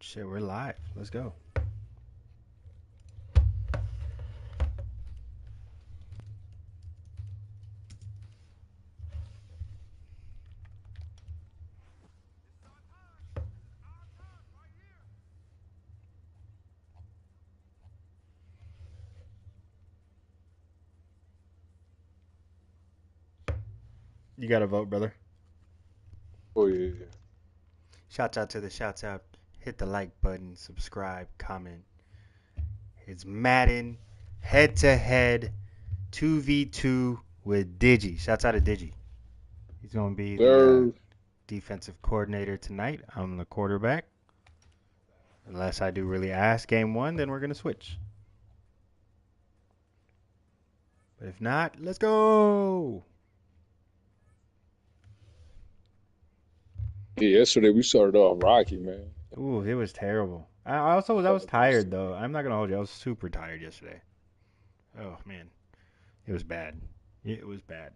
Shit, we're live. Let's go. You got to vote, brother. Oh, yeah. Shouts out to the shouts out. Hit the like button, subscribe, comment. It's Madden head-to-head 2v2 with Digi. Shouts out to Digi. He's going to be the defensive coordinator tonight. I'm the quarterback. Unless I do really ass game one, then we're going to switch. But if not, let's go. Yeah, yesterday we started off rocky, man. Ooh, it was terrible. I was tired though. I'm not gonna hold you. I was super tired yesterday. Oh man, it was bad. It was bad.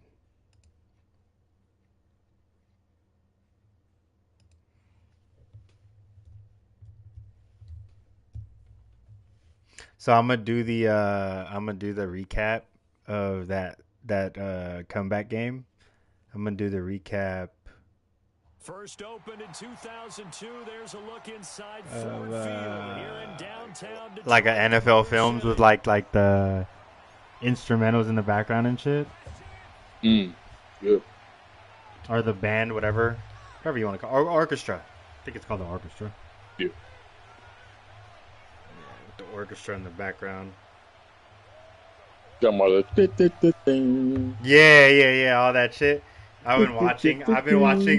So I'm gonna do the recap of that comeback game. I'm gonna do the recap. First opened in 2002. There's a look inside Ford Field here in downtown Detroit. Like a NFL films with like the instrumentals in the background and shit. Yeah. Or the band, whatever you want to call it. Or orchestra. I think it's called the orchestra. Yeah. With the orchestra in the background. Got my Yeah, all that shit. I've been watching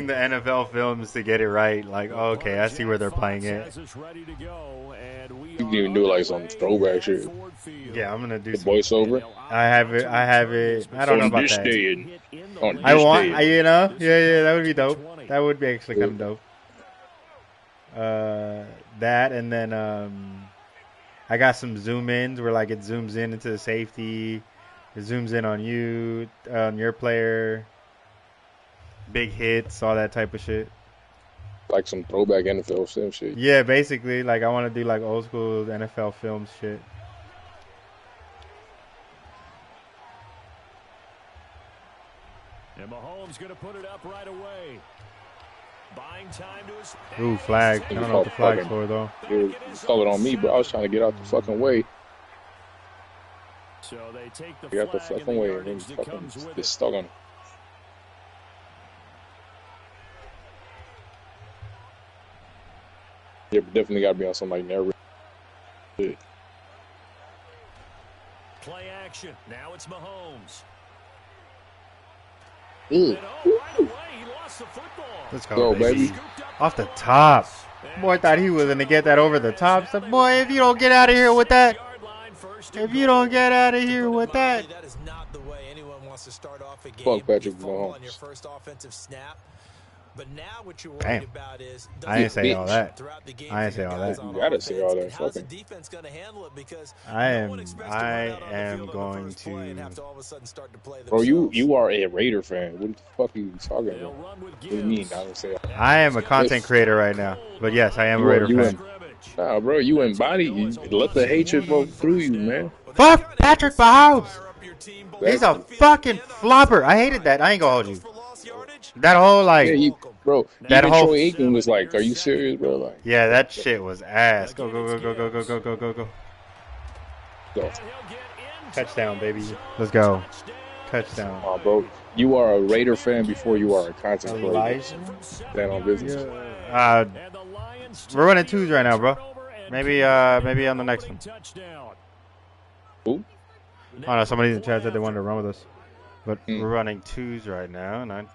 the NFL films to get it right. Like, okay, I see where they're playing it. You can even do like some throwback shit. Yeah, I'm gonna do the some voiceover. I have it. I don't know about that. I want, yeah, that would be dope. That would be actually kind of dope. That and then I got some zoom ins where like it zooms in into the safety, it zooms in on you, on your player, big hits, all that type of shit. Like some throwback NFL film shit. Yeah, basically, like I want to do like old school NFL films shit. And Mahomes gonna put it up right away. Buying time to his. Ooh, flag. I don't know what the flag's for though. Dude, call it on me, bro. I was trying to get out the fucking way. So they take the Get out the flag fucking way and then that fucking comes with get it. stuck on it. Yeah, but definitely gotta be on some like narrative. Play action. Now it's Mahomes. And, right away, he lost the football. Let's go, baby. Off the top. Boy, thought he was going to get that over the top. So, boy, if you don't get out of here with that. If you don't get out of here with that. That is not the way anyone wants to start off a game. Fuck Patrick Mahomes. On your first offensive snap. But now what you're Damn. worried about is I didn't say all that. the game, I didn't say all that. You gotta say all that. How's the Fucking. defense going to handle it? Because I no one expects to run out on the am field on the going first play and to. have to all of a sudden start to play Bro, themselves. you are a Raider fan. What the fuck are you talking about? What do you mean? I don't say. I am a content creator right now. But yes, I am a Raider fan. Nah, bro, you embody. You let the hatred flow through you, man. Fuck Patrick Mahomes. He's a fucking flopper. I hated that. I ain't gonna hold you. That whole like. Yeah, bro. That even whole Troy Aikman was like, "Are you serious, bro?" Like, yeah, that shit was ass. Go. Touchdown, baby. Let's go. Touchdown. oh, bro, you are a Raider fan before you are a content creator. Elijah? Stand on business. We're running twos right now, bro. Maybe on the next one. Who? Oh no, somebody in the chat said they wanted to run with us. But we're running twos right now, and I'm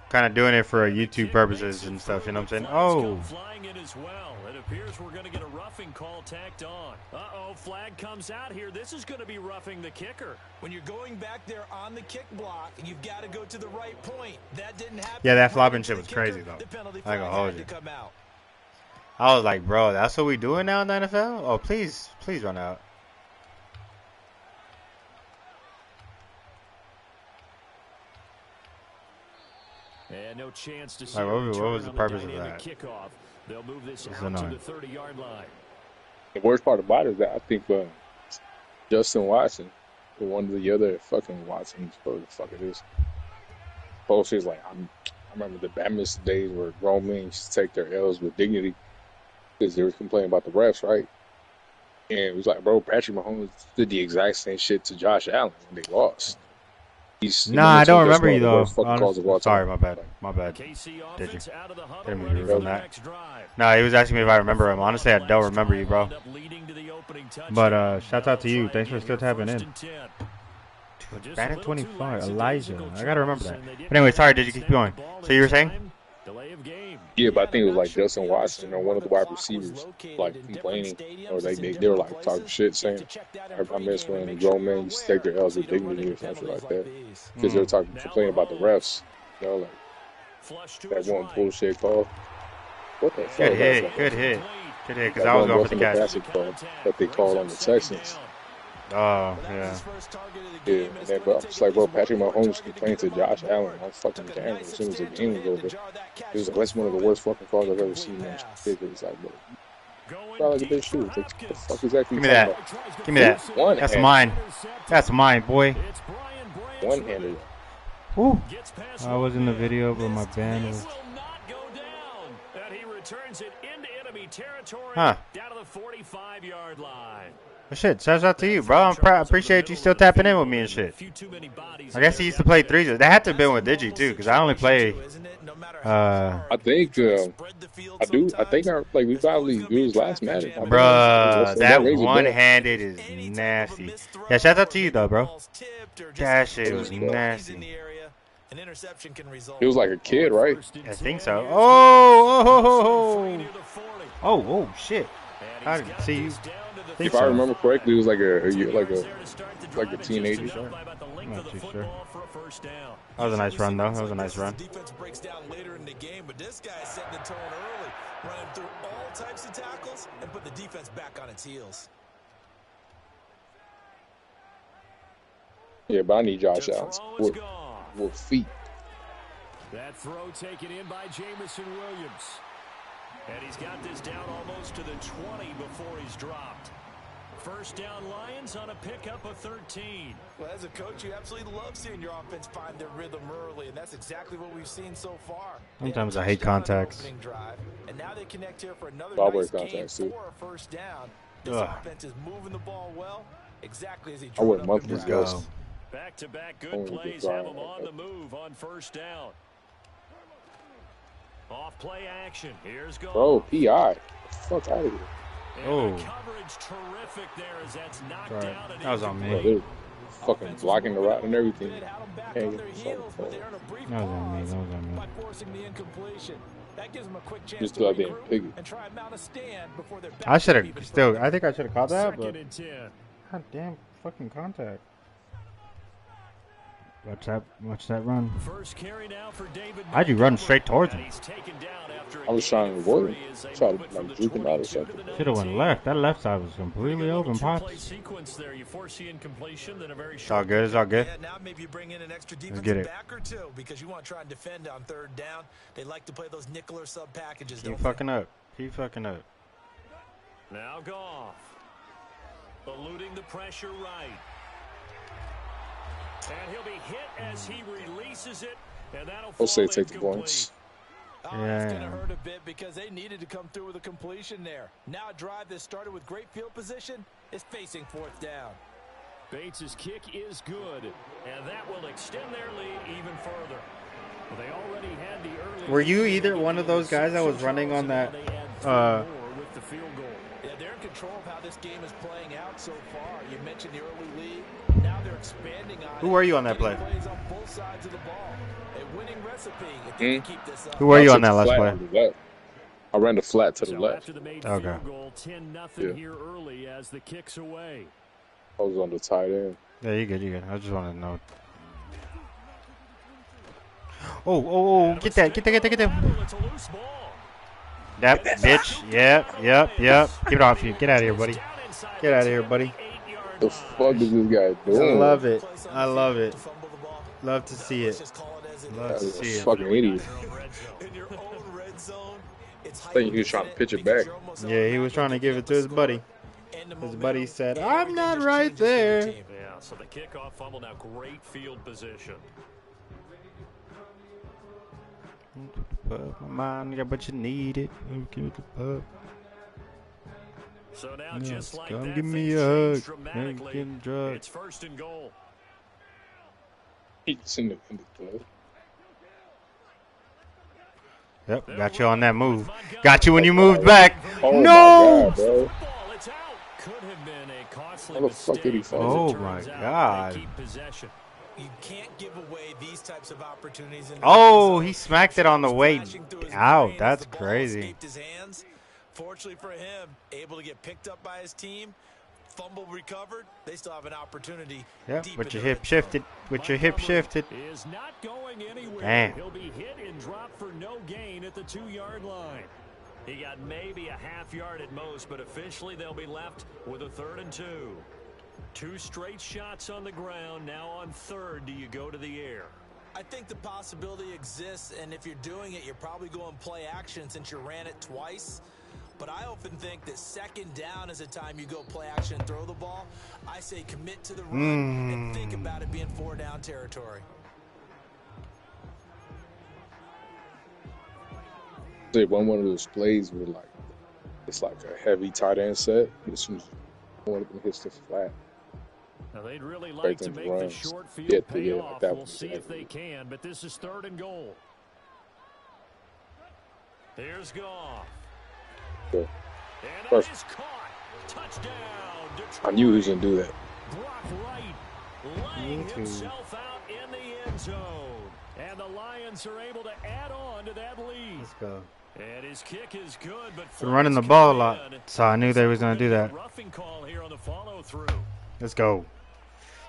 kind of doing it for YouTube purposes and stuff, you know what I'm saying? Oh. Flying in as well. It appears we're going to get a roughing call tacked on. Uh-oh, flag comes out here. This is going to be roughing the kicker. When you're going back there on the kick block, you've got to go to the right point. That didn't happen. Yeah, that flopping shit was crazy, though. I ain't gonna hold you. I was like, bro, that's what we doing now in the NFL? Oh, please run out. And no chance to see what was the purpose of that? Kickoff. They'll move this It's out to annoying. the 30-yard line. The worst part about it is that I think Justin Watson, or one of the other fucking Watsons, whatever the fuck it is, posted like, I remember the Bama's days where grown men used to take their L's with dignity because they were complaining about the refs, right? And it was like, bro, Patrick Mahomes did the exact same shit to Josh Allen when they lost. Nah, I don't remember you though. Fucking calls of all Sorry, time. my bad. My bad. KC Did you? offense out of the huddle, Didn't mean ready to for ruin the that. next drive. Nah, he was asking me if I remember him. Honestly, I don't remember you, bro. But shout out to you. Thanks for still tapping in. Madden 25, Elijah. I gotta remember that. But anyway, sorry. Did you keep going? So you were saying? Delay of game. Yeah, but I think it was like Justin Watson or one of the wide receivers like complaining, or they were like talking shit, saying, I miss when the grown men used to take their L's with dignity or something like that, because they were complaining about the refs. You know, like that one bullshit call. What the fuck? Good hit. Good hit. Good hit. Because I was going for the catch. That they called on the Texans. Oh, yeah. Yeah, and then, but I'm just like, bro, Patrick Mahomes complained to Josh Allen on fucking camera as soon as the game was over. It was like, that's one of the worst fucking calls I've ever seen, man. It's like, bro, probably like a big shoe. What the fuck exactly? Give me that. Give me that. That's mine. That's mine, boy. One-handed. Woo. I was in the video, but my band was. Huh. Down to the 45-yard line. Well, shit, shouts out to you, bro. I appreciate you still tapping in with me and shit. I guess he used to play threes. That had to have been with Digi, too, because I only play. I think, I think we probably, it was last Madden. Bruh, that one-handed is nasty. Yeah, shouts out to you, though, bro. That shit was nasty. It was like a kid, right? I think so. Oh, shit. I didn't see you. If I remember correctly, it was like a teenager. I'm not too sure. That was a nice run, though. That was a nice run. Defense breaks down later in the game, but this guy setting the tone early, running through all types of tackles and put the defense back on its heels. Yeah, but I need Josh Allen with feet. That throw taken in by Jamison Williams. And he's got this down almost to the 20 before he's dropped. First down Lions on a pickup of 13. Well, as a coach, you absolutely love seeing your offense find their rhythm early, and that's exactly what we've seen so far. Sometimes I hate contacts. And now they connect here for another nice game too. for a first down. This offense is moving the ball well, exactly as he I wouldn't month this go. Back-to-back good plays have him on the move on first down. Off play action. Here's goal. Bro, PI. Fuck out of here. Oh. Coverage terrific there as that's knocked Right. out. That was on me. Bro, they're fucking blocking the route and everything. That was on me. That was on me. By forcing the incompletion. That gives them a quick chance Just to to being regroup piggy. and try and mount a stand before they're I should have still. I think I should have caught that, but. Second and 10. God damn fucking contact. Watch that run. First carry now for David. How'd you run straight towards him? He's taken down after I was trying to avoid him. Try to like juke him out or something. Should have went left. That left side was completely open, pops. Sequence there. You force the incompletion, then a very It's all good. It's all good. Yeah, now maybe you bring in an extra get defensive it. back or two because you want to try and defend on third down. They like to play those nickel or sub packages. Keep fucking up. Keep fucking up. Now Goff. Eluding the pressure right. And he'll be hit as he releases it. And that'll I'll say fall take the incomplete. points. Oh, Yeah. it's going to hurt a bit because they needed to come through with a completion there. Now a drive that started with great field position is facing fourth down. Bates' kick is good, and that will extend their lead even further. Well, they already had the early. Were you either one of those guys that was running on that? With the field goal. Yeah, they're in control of how this game is playing out so far. You mentioned the early lead. Now they're expanding on Who were you on that play? plays on both sides of the ball. A winning recipe if they can keep this up. Who were you on that I last took the play? flat on the left. I ran the flat to the So left. after the made Okay. field goal, 10-0 here early as the kick's away. I was on the tight end. Yeah, you good. You good. I just wanted to know. Oh! Get that! Get that! It's a loose ball. That bitch. Yep. Get it off you. Get out of here, buddy. Get out of here, buddy. The fuck is this guy I doing? love it. I love it. Love to see it. Love to That is see a it. fucking idiot. In your own red zone, It's I think he was trying to pitch it back. Yeah, he was trying to give it to his buddy. His buddy said, "I'm not right there." Yeah, so the kickoff fumble, now great field position. My mind got what you needed. So now, just like come that, give me things a hug. change dramatically. Drug. It's 1st and goal. He's in the glove. Yep, got you on that move. Got you when you moved back. Oh No! my God, bro. It's out. Could have been a costly How the fuck did he mistake, fall? but as it Oh, my turns out, God. they keep possession. You can't give away these types of opportunities. In the Oh, red he zone. smacked it on the way Flashing through his out. brain as That's the ball crazy. escaped his hands. Fortunately for him, able to get picked up by his team. Fumble recovered. They still have an opportunity. Yep, deep with in your the hip red zone. shifted. With your hip shifted. Is not going anywhere. Damn. He'll be hit and dropped for no gain at the 2-yard line. He got maybe a half yard at most, but officially they'll be left with a 3rd and 2. 2 straight shots on the ground. Now on 3rd, do you go to the air? I think the possibility exists, and if you're doing it, you're probably going play action since you ran it twice. But I often think that 2nd down is a time you go play action and throw the ball. I say commit to the run and think about it being 4-down territory. They won one of those plays where like it's like a heavy tight end set. This one's going up and hits the flat. Now they'd really like Right to then make the runs. short field Yeah, pay like off. that We'll was see if they exactly. can, but this is 3rd and goal. Here's Goff. Yeah. And that Perfect. is caught. Touchdown, Detroit. I knew he was gonna do that. Brock Wright laying himself out in the end zone. And the Lions are able to add on to that lead. Let's go. And his kick is good, but Been running the ball a lot, so I knew they was gonna do that. Roughing call here on the follow through. Let's go.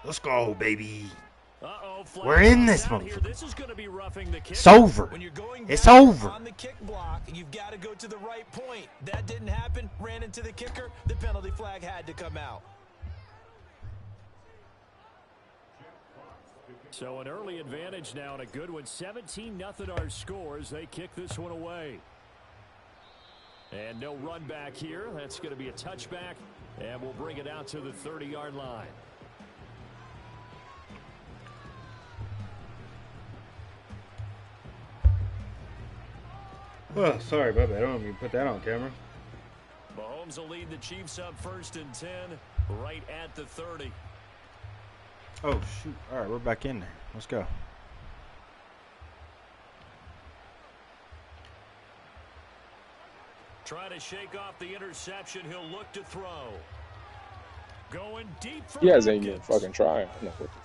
Let's go, baby. Uh-oh, We're in this out here. motherfucker. This is going to be roughing the kick. It's over. When you're going It's down over. on the kick block, you've got to go to the right point. That didn't happen. Ran into the kicker. The penalty flag had to come out. So an early advantage now and a good one. 17-0 our scores. They kick this one away. And no run back here. That's going to be a touchback. And we'll bring it out to the 30-yard line. Oh, sorry, Bubba. I don't even put that on camera. Mahomes will lead the Chiefs up 1st and 10, right at the 30. Oh, shoot. All right, we're back in there. Let's go. Trying to shake off the interception. He'll look to throw. Going deep for You guys ain't even Hopkins. fucking trying. I'm not looking.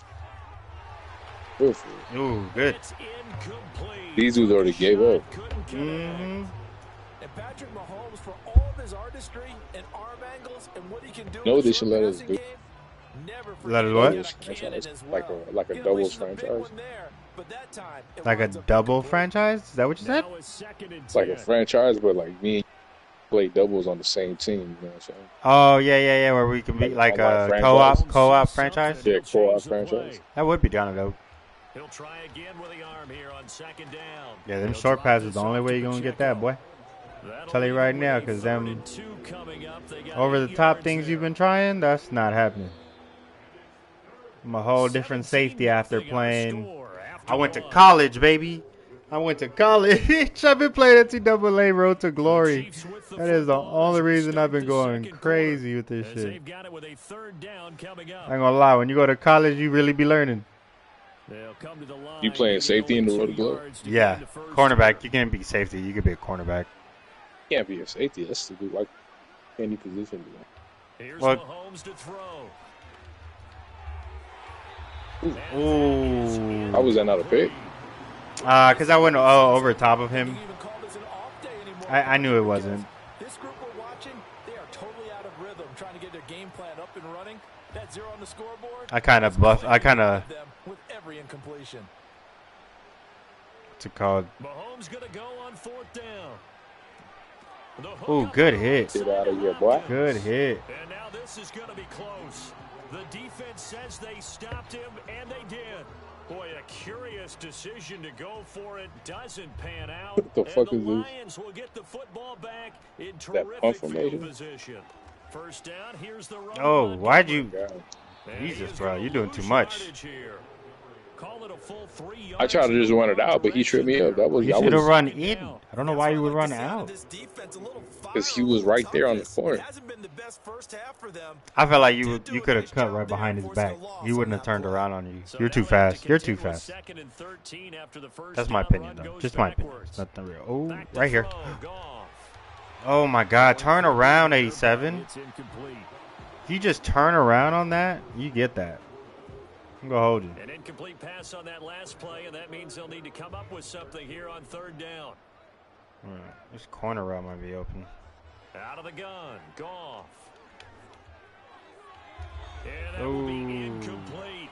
Good for it. Ooh, good. It's incomplete. These dudes already gave up. Couldn't connect. And Patrick Mahomes, for all of his artistry and arm angles and what he can do, No, in they the should short let us passing do. game, never Let us forget what? he got a cannon Franchise. as Like well. a He doubles unleashed a big franchise. one there, but that time it Like a winds up double incomplete. franchise? Is that what you said? Now it's 2nd and 10. It's like a franchise, but like me and you play doubles on the same team. You know what I'm saying? Oh, yeah, where we can be like a Franchise. co-op franchise? Yeah, Change co-op the play. franchise. That would be down to dope. He'll try again with the arm here on 2nd down. Yeah, them He'll short drop passes this the only off way to you're going to get Pacheco. that, boy. That'll Tell you leave right him now, with a 'cause 3rd them and 2 coming up. They got Over the 8 top yards things there. you've been trying, that's not happening. I'm a whole different safety after 17-0 our playing. score after I went to one. college, baby. I went to college. I've been playing NCAA Road to Glory. Chiefs with the That is the football as only we reason start I've been the going second crazy quarter, with this as shit. they've got it with a 3rd down coming up. I ain't gonna lie, when you go to college, you really be learning. They'll come to the line. You playing They get safety in the only road 2 glove? yards to Yeah, gain the first cornerback. down. You can't be safety. You could be a cornerback. Can't be a safety. That's stupid. Like any position. Here's Well- Mahomes to throw. Ooh. How was that not a pick? Because I went over top of You him. can even call this an off day anymore. I knew it wasn't. This group we're watching, they are totally out of rhythm, trying to get their game plan up and running. That 0 on the scoreboard. I kind of buff. I kind of. them with every incompletion. What's it called? Mahomes going to go on 4th down. The hook Ooh, up good the hit. outside Get out of to here, boy. Hopkins. Good hit. And now this is going to be close. The defense says they stopped him, and they did. Boy, a curious decision to go for it. Doesn't pan out. What the fuck And is the this? Lions will get the football back in That punt terrific field formation? position. First down, here's the run Oh, by why'd Oh you? my God. And he Jesus, is bro, gonna you're doing too lose much. yardage here. Call it a full 3 yards. I tried to just run it out, but he tripped me up. That was You I should have was run in. I don't know That's why what you I would like run to see out of out. this defense. A little fire, because he a was little right there on the toughness. It corner. hasn't been the best first half for them. I felt like They you did do a could have nice cut job right there behind his forcing a back. loss He on wouldn't have that turned play. around on you. So You're now too they have to fast. You're too contend with fast. 2nd and 13 after the first That's my down. opinion, Run though. goes Just my opinion. backwards. It's nothing real. Oh, Back to right here. throw, Goff. Oh my God! Going Turn for it around, here, 87. but it's incomplete. If you just turn around on that, you get that. I'm gonna hold you. An incomplete pass on that last play, and that means they'll need to come up with something here on 3rd down. This corner route might be open. Out of the gun, Goff. And that will be incomplete.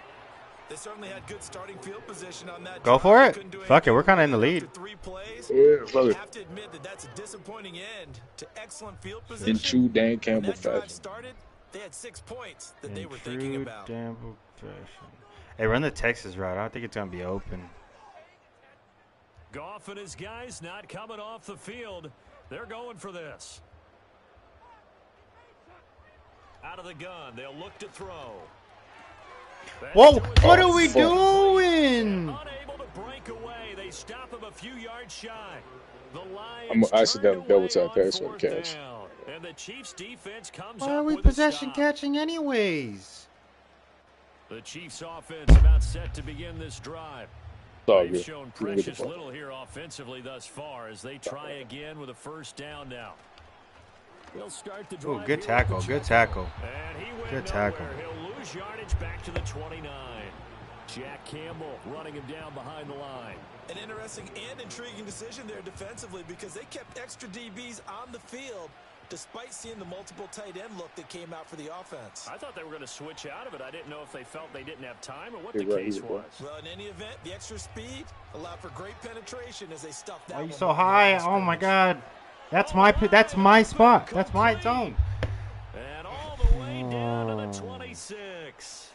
They certainly had good starting field position on that. Go drive. for They it. couldn't do Fuck it, we're anything kind of in the with it lead. after 3 plays. Yeah, fuck I it. have to admit that that's a disappointing end to excellent field In position. true Dan When Campbell that drive fashion. started, they had 6 points that In they were thinking true about. Campbell fashion. Hey, run the Texas route. I don't think it's gonna be open. Goff and his guys not coming off the field. They're going for this. Out of the gun, they'll look to throw. Whoa! What Oh, are we fuck. doing? Unable to break away. They stop him a few yards shy. The I'm Lions gonna accidentally turned double away tap on pass for the 4th catch. down. And the Chiefs defense comes Why up are we with a possession stop. catching anyways? The Chiefs offense about set to begin this drive. It's all They've good. shown You can get the precious ball. little here offensively thus far as they try again with a 1st down now. They'll start the Ooh, drive good here tackle. with the Good check. tackle. And he went Good nowhere. tackle. He'll lose yardage back to the 29. Jack Campbell running him down behind the line. An interesting and intriguing decision there defensively because they kept extra DBs on the field despite seeing the multiple tight end look that came out for the offense. I thought they were going to switch out of it. I didn't know if they felt they didn't have time or what You're the right, case you're was. right. Well, in any event, the extra speed allowed for great penetration as they stuffed that Why are you one so behind the high? line of Oh my scrimmage. God! That's my spot. That's my zone. And all the way down to the 26.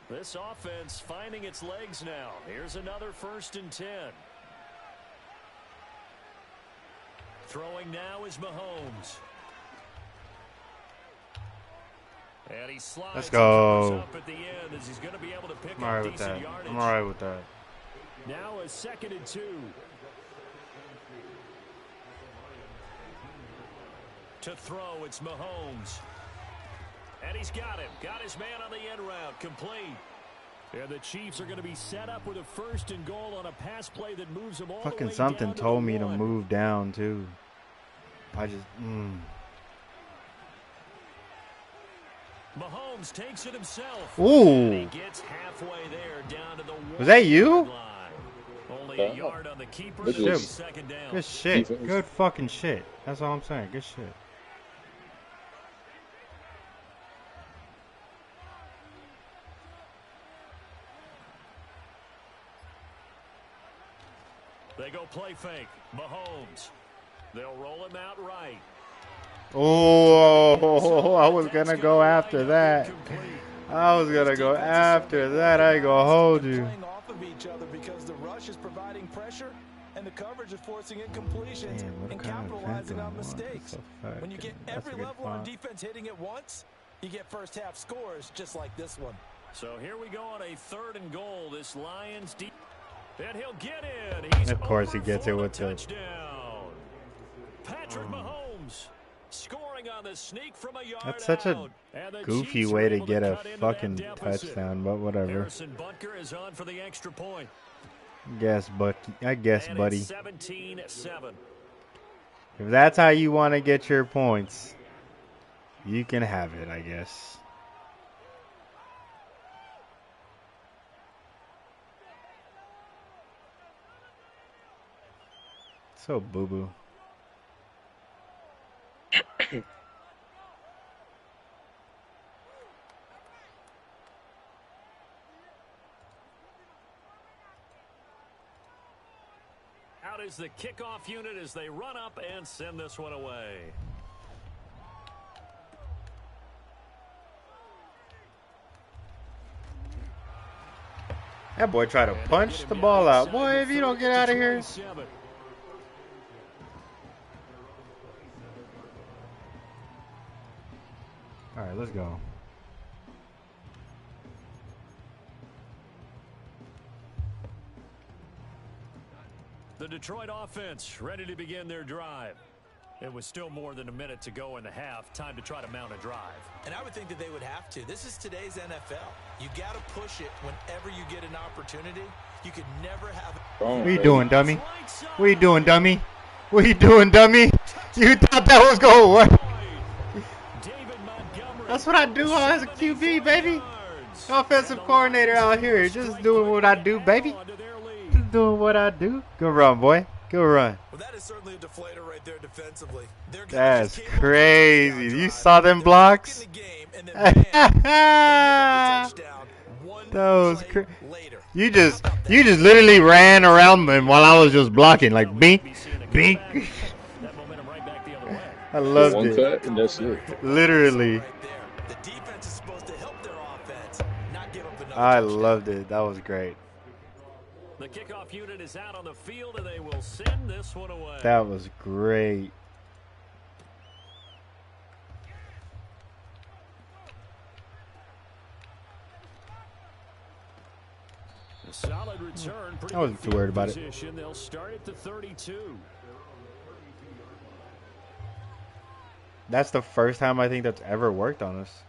This offense finding its legs now. Here's another 1st and 10. Throwing now is Mahomes. And he slides. Let's go. Up at the end as he's going to be able to pick I'm up alright with decent that. yardage. I'm alright with that. Now a 2nd and 2. To throw, it's Mahomes. And he's got him. Got his man on the end route. Complete. And the Chiefs are going to be set up with a 1st and goal on a pass play that moves them all the Fucking way something down to told the me to 1. move down too. I just. Mahomes takes it himself. Ooh. And he gets halfway there down to the 1. Was that you? Line. Only a yard on the keeper. Good It'll be shit. 2nd down. Good shit. Defense. Good fucking shit. That's all I'm saying. Good shit. They go play fake. Mahomes. They'll roll him out right. Oh, I was gonna go after that. I was gonna go after that. I ain't gonna hold you. Playing off of each other because the rush is providing pressure and the coverage is forcing incompletions Damn, what and kind of capitalizing fence on am I on? mistakes. That's so When you get that's a every good level on font. defense hitting it once, you get first half scores just like this one. So here we go on a 3rd and goal. This Lions deep. And he'll get in. He's Of course he over gets for it with the- touchdown. Patrick Mahomes scoring on the sneak from a yard That's such a out. And the goofy Chiefs way were to able get a cut into that fucking deficit. touchdown, but whatever. Harrison Butker is on for the extra point. I guess, And buddy. it's 17-7. If that's how you want to get your points, you can have it, I guess. So boo-boo. Out is the kickoff unit as they run up and send this one away. That boy tried to punch the ball out. Boy, if you don't get out of here. All right, let's go. The Detroit offense ready to begin their drive. It was still more than a minute to go in the half. Time to try to mount a drive. And I would think that they would have to. This is today's NFL. You got to push it whenever you get an opportunity. You could never have. What you doing, dummy? What you doing, dummy? What you doing, dummy? You thought that was going to work? That's what I do as a QB, baby. Offensive coordinator out here, just doing what I do, baby. Just doing what I do. Good run, boy. Good run. Well, that is certainly a deflator right there defensively. That's crazy. You saw them blocks? Those you just literally ran around them while I was just blocking, like bink, bink. I loved one it. cut and that's it. Literally. The defense is supposed to help their offense, not give up another I touchdown. loved it. That was great. The kickoff unit is out on the field, and they will send this one away. That was great. A solid return. I wasn't too worried about it. Position. They'll start at the 32. That's the first time I think that's ever worked on us.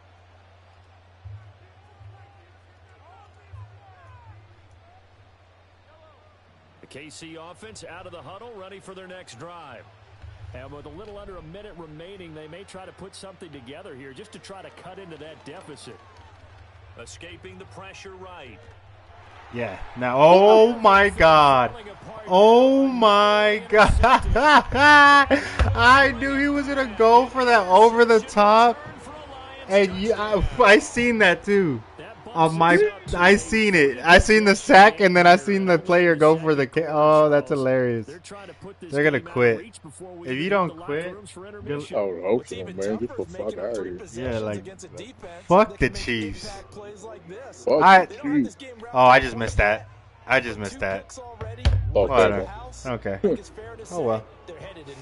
The KC offense out of the huddle, ready for their next drive. And with a little under a minute remaining, they may try to put something together here just to try to cut into that deficit. Escaping the pressure right. Yeah. Now, oh my God. Oh my God. I knew he was going to go for that over the top. And I seen that too. I seen it. I seen the sack, and then I seen the player go for the kick. Oh, that's hilarious. They're gonna quit. If you don't quit, Oh, okay, man, get the fuck out of here. yeah, like fuck the Chiefs. Fuck I you. I just missed that. I just missed that. Okay. Okay. Oh well.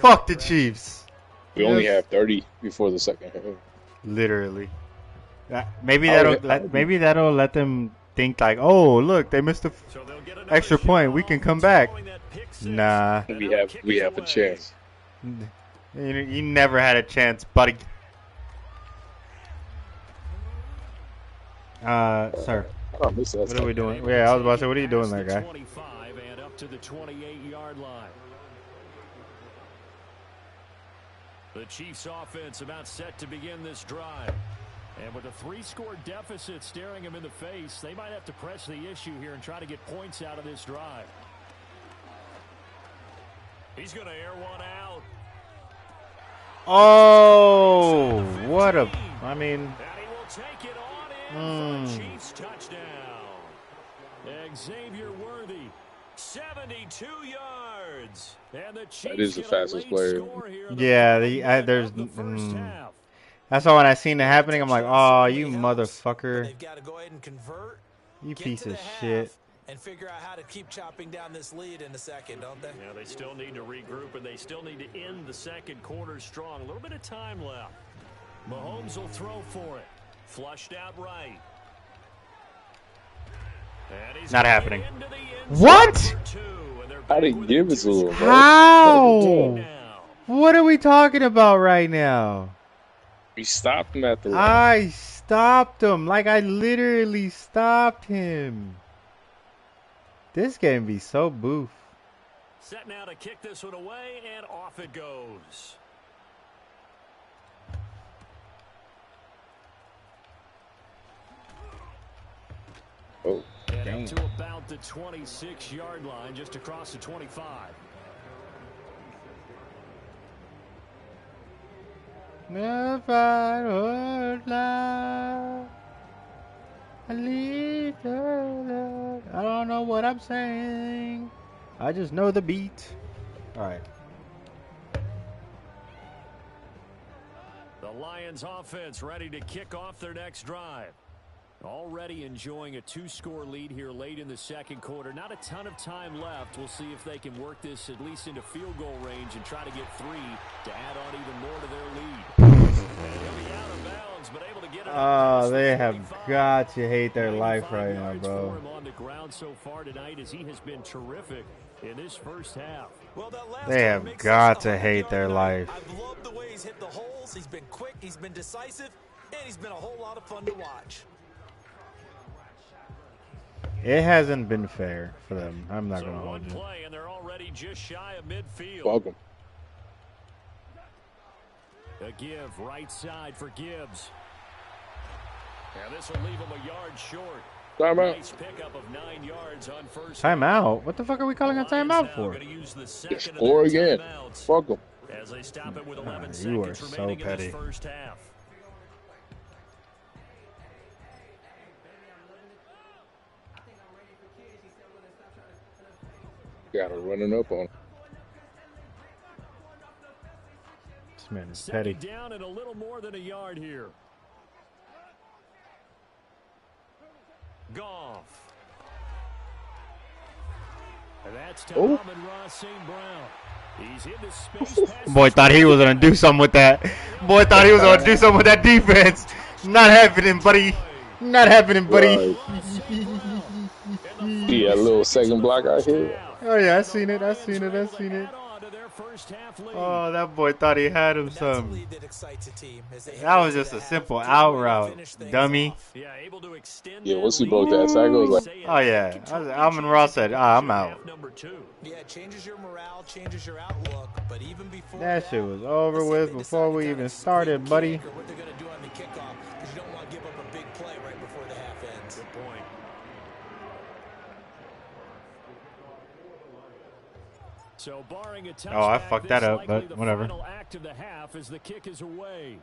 Fuck the Chiefs. We only have 30 before the second half. Literally. Maybe that'll let them think like, oh look, they missed the extra point. We can come back. Nah, We have a chance. you never had a chance, buddy. Sir, Oh, this is- what are we doing? Yeah, I was about to say, what are you doing there, guy? 25 and up to the 28-yard line. The Chiefs offense about set to begin this drive. And with a 3-score deficit staring them in the face, they might have to press the issue here and try to get points out of this drive. He's going to air one out. Oh, what a! I mean, And he will take it on in for a Chiefs touchdown. Xavier Worthy, 72 yards. And the Chiefs That is the get a fastest late player. score here in the yeah. final There's. minute of the first half. That's all when I seen it happening. I'm like, oh, you But motherfucker, they've got to go ahead and convert, you get piece to of the shit. half, and figure out how to keep chopping down this lead in a second, don't they? Yeah, they still need to regroup, and they still need to end the second quarter strong. A little bit of time left. Mahomes will throw for it. Flushed out right. And he's Not going happening. into the end zone What? for 2, and they're How back did he with give a it to him, bro? How? now. What are we talking about right now? We stopped him at the line. I stopped him. Like, I literally stopped him. This game be so boof. Set now to kick this one away, and off it goes. Oh, And Damn. up to about the 26-yard line, just across the 25. If I would lie, I leave the I don't know what I'm saying. I just know the beat. All right. The Lions offense ready to kick off their next drive. Already enjoying a 2-score lead here late in the second quarter. Not a ton of time left. We'll see if they can work this at least into field goal range and try to get 3 to add on even more to their lead. And he'll be out of bounds, but able to get it. Oh, they have got to hate their life right now, bro. For him on the ground so far tonight, as he has been terrific in this first half. Well, that last They have got to hate their life. I've loved the way he's hit the holes. He's been quick, he's been decisive, and he's been a whole lot of fun to watch. It hasn't been fair for them. I'm not going to hold you. Play and they're already just shy of midfield. Welcome. A give right side for Gibbs. And this will leave him a yard short. Timeout. Nice pickup of 9 yards on first. Timeout? What the fuck are we calling a timeout for? Score again. Fuck them. As they stop it with 11 You are seconds so remaining in petty. this first half. Got her running up on him. This man is Second petty. down and a little more than a yard here. Goff. And that's to Amon-Ra St. Brown. He's into space. Boy thought he was going to do something with that. Boy thought he was going to do something with that defense. Not happening, buddy. Not happening, buddy. Right. Yeah, a little second block out here. Oh, yeah, I seen it. I seen it. I seen it. Oh, that boy thought he had him some. That was just a simple out route, dummy. Yeah, once he broke that cycle, it was like, Oh, yeah. Amon-Ra said, I'm out. Yeah, changes your morale, changes your outlook, but even before That shit was over with before we even started, buddy. what they're going to do on the kickoff, because you don't want to give up a big play right before the half ends. Good point. So barring a touchback, Oh, I fucked that up, but whatever. The final act of the half as the kick is away.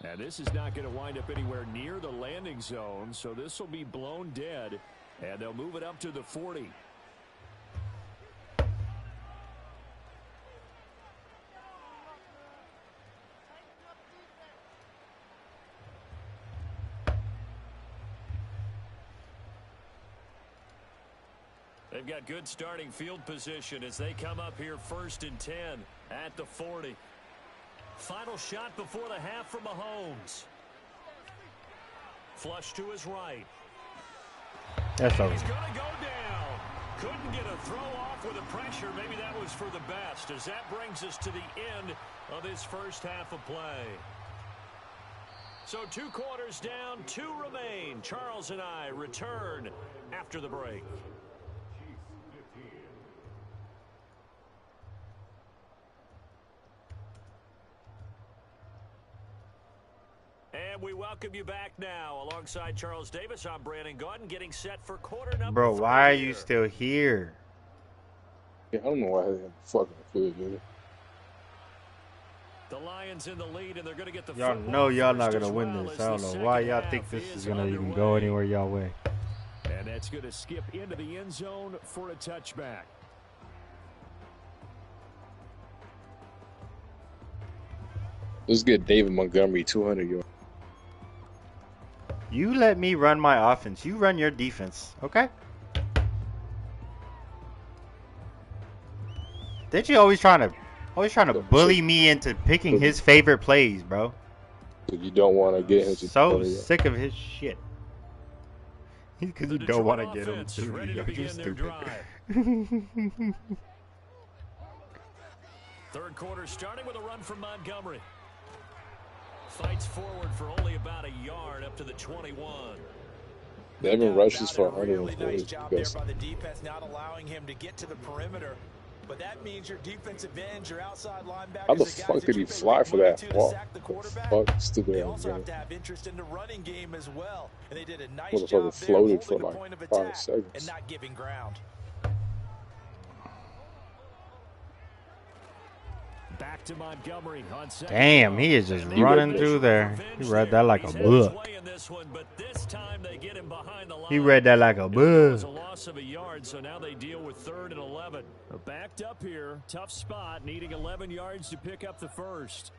And this is not going to wind up anywhere near the landing zone, so this will be blown dead, and they'll move it up to the 40. They've got good starting field position as they come up here 1st and 10 at the 40. Final shot before the half from Mahomes. Flush to his right. That's over. He's going to go down. Couldn't get a throw off with the pressure. Maybe that was for the best, as that brings us to the end of this first half of play. So 2 quarters down, 2 remain. Charles and I return after the break. And we welcome you back now. Alongside Charles Davis, I'm Brandon Gordon, getting set for quarter number 3. Bro, why are you still here? yeah, I don't know why they have fucking food, dude. The Lions in the lead, and they're going to get the Y'all football know y'all not first going to as win well this. as I don't the know why second y'all half think this is is going to even underway. go anywhere y'all way. And that's going to skip into the end zone for a touchback. Let's get David Montgomery 200 yards. You let me run my offense. You run your defense, okay? Did you always trying to bully me into picking his favorite plays, bro? So you don't want to get him to So sick of his shit. Because you don't want to get him Offense to ready to You're begin their stupid. drive. Third quarter starting with a run from Montgomery. Fights forward for only about a yard up to the 21. 11 rushes for Really 140. nice job there by the defense, not allowing him to get to the perimeter. But that means your defensive ends, your outside linebackers, How the guys fuck that did you he pay fly big for money that to ball? sack the The quarterback. fuck stood They there also and have to have interest in the running game as well. And they did a nice Motherfucker job there floated holding for the like point of 5 attack seconds. and not giving ground. Back to Montgomery on second. Damn, he is just running through there. He read that like a book. He read that like a It was a book. loss of a yard, so now they deal with 3rd and 11. They're backed up here, tough spot, needing 11 yards to pick up the first.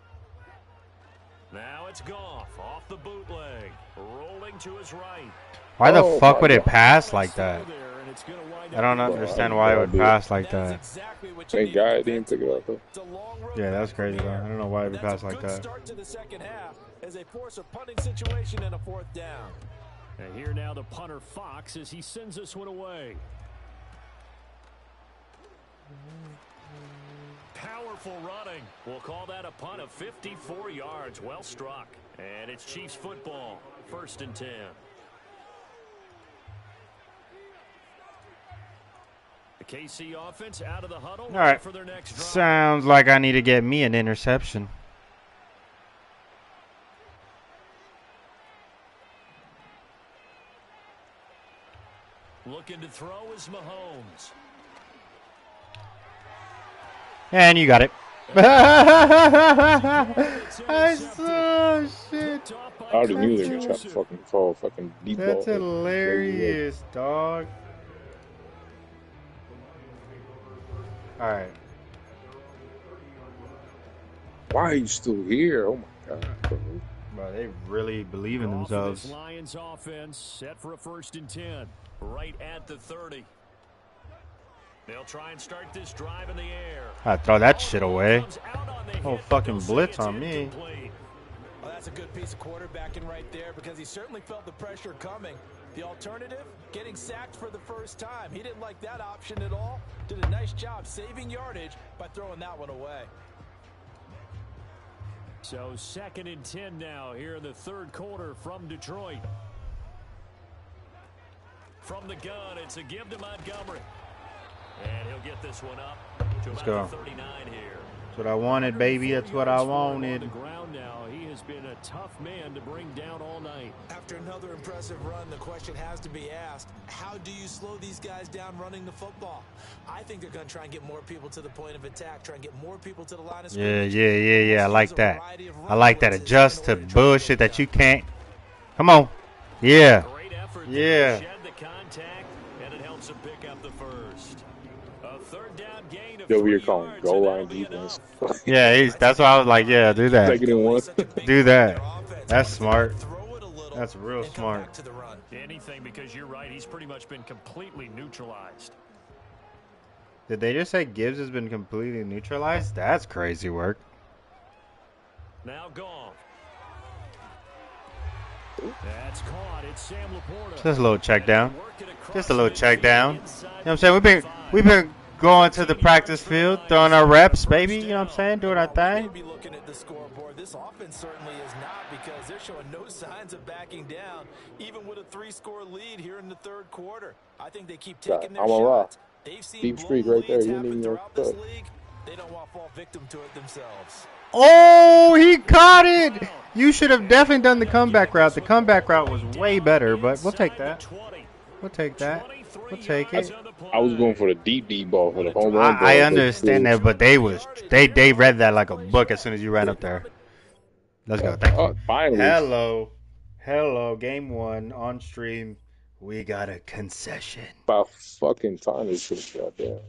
Now it's Goff off the bootleg, rolling to his right. Why the Oh fuck my would it God. pass like that? There, and it's going to wind I up don't being Bro, I have understand why it no would idea. pass like That is that. exactly what you Thank needed God I didn't pick it defensively. up though. It's a long road Yeah, that's back from crazy though. here. I don't know why it And would that's pass a like good that. start to the second half as they force a punting situation and a fourth down. And here now the punter Fox as he sends this one away. Powerful running. We'll call that a punt of 54 yards. Well struck. And it's Chiefs football. 1st and 10. The KC offense out of the huddle. All right. For their next drive. Sounds like I need to get me an interception. Looking to throw is Mahomes. And you got it. I saw shit. I already knew they were gonna try to fucking throw a fucking deep ball. That's hilarious, dog. All right. Why are you still here? Oh my God, bro. Bro, they really believe in themselves. This Lions offense set for a 1st and 10. Right at the 30. They'll try and start this drive in the air. I throw that shit away. Oh, fucking blitz on me. Well, that's a good piece of quarterbacking right there because he certainly felt the pressure coming. The alternative, getting sacked for the first time. He didn't like that option at all. Did a nice job saving yardage by throwing that one away. So 2nd and 10 now here in the 3rd quarter from Detroit. From the gun, it's a give to Montgomery. And he'll get this one up to Let's about go. 39 here. That's what I wanted, baby. That's what I wanted. On the ground now. He has been a tough man to bring down all night. After another impressive run, the question has to be asked, how do you slow these guys down running the football? I think they're going to try and get more people to the point of attack, try and get more people to the line of scrimmage. Yeah. I like that. I like that. Adjust to bullshit that you can't. Come on. Yeah. Great effort Yeah. to shed the contact, and it helps him pick up the first. A 3rd down gain of Yo, we 3 are calling yards, goal and line that'll be defense. enough. Yeah, that's why I was like, yeah, do that. Second and 1. Do that. That's smart. That's real and come smart. back to the run. Anything, because you're right, he's pretty much been completely neutralized. Did they just say Gibbs has been completely neutralized? That's crazy work. Now Goff. That's caught. It's Sam Laporta. Just a little check down. Just a little check down. You know what I'm saying? We've been going to the practice field, throwing our reps, baby. You know what I'm saying? Doing our thing. Be looking at the scoreboard. This offense certainly is not because they're showing no signs of backing down, even with a 3-score lead here in the 3rd quarter. I think they keep taking their shots. They've seen Deep streak right there. He didn't even know throughout this league. They don't want to fall victim to it themselves. Oh, he caught it. You should have definitely done the comeback route. The comeback route was way better, but we'll take that. We'll take that. We'll take it. I was going for the deep ball for the home run. I understand that, but they read that like a book as soon as you ran up there. Let's go. Thank you. Finally. Hello. Game 1 on stream. We got a concession. About fucking time this shit got there.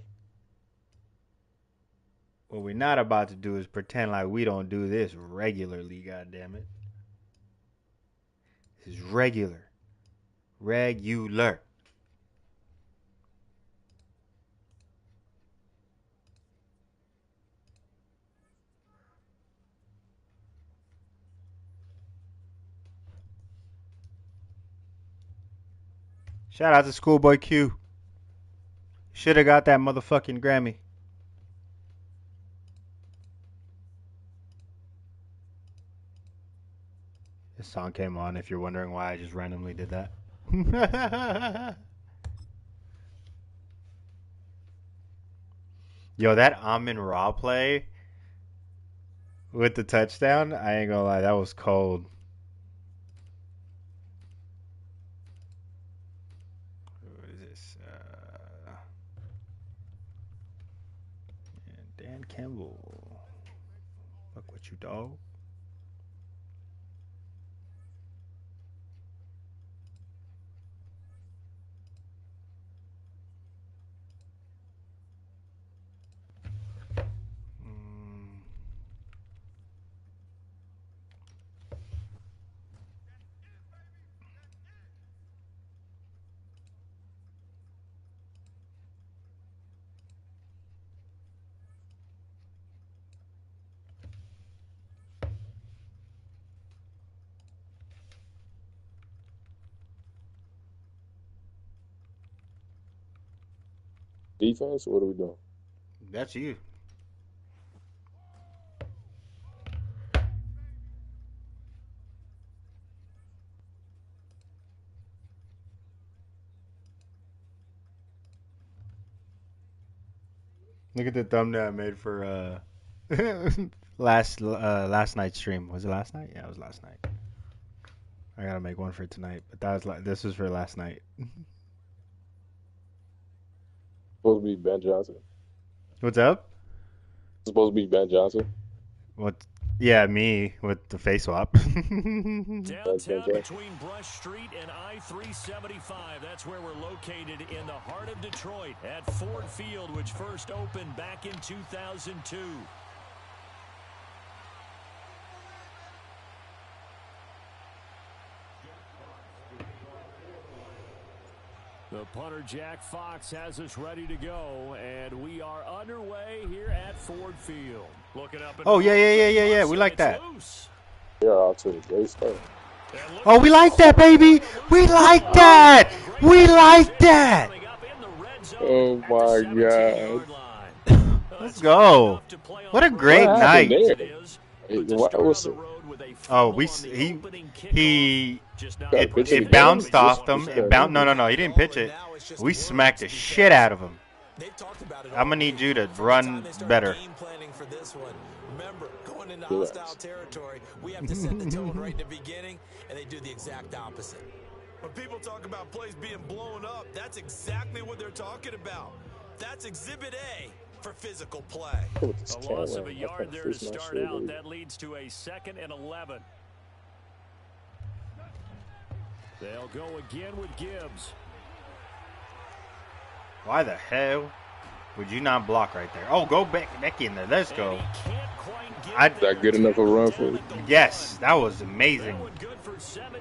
What we're not about to do is pretend like we don't do this regularly, goddammit. This is regular. Regular. Shout out to Schoolboy Q. Should have got that motherfucking Grammy. This song came on if you're wondering why I just randomly did that. Yo, that Amon-Ra play with the touchdown, I ain't gonna lie, that was cold. Who is this? Dan Campbell. Fuck with you, dog. Defense? What are we doing? That's you. Look at the thumbnail I made for last night's stream. Was it last night? Yeah, it was last night. I gotta make one for tonight, but this was for last night. Supposed to be Ben Johnson. What's up? Supposed to be Ben Johnson. What? Yeah, me with the face swap. Downtown between Brush Street and I-375. That's where we're located in the heart of Detroit at Ford Field, which first opened back in 2002. The punter, Jack Fox, has us ready to go, and we are underway here at Ford Field. Looking up. Oh, yeah. We like that. Yeah, out to a great start. Oh, we like that, baby. We like that. We like that. Oh, my God. Let's go. What a great night. Oh, it bounced off them. No, he didn't pitch it. We smacked the shit out of him. I'm gonna need you to run better. Remember, going into hostile territory, we have to set the tone right in the beginning, and they do the exact opposite. When people talk about plays being blown up, that's exactly what they're talking about. That's Exhibit A for physical play. A loss of a yard there to start out. That leads to a 2nd and 11. They'll go again with Gibbs. Why the hell would you not block right there? Oh, go back in there. Let's go. Is that good enough a run for you? Yes, that was amazing.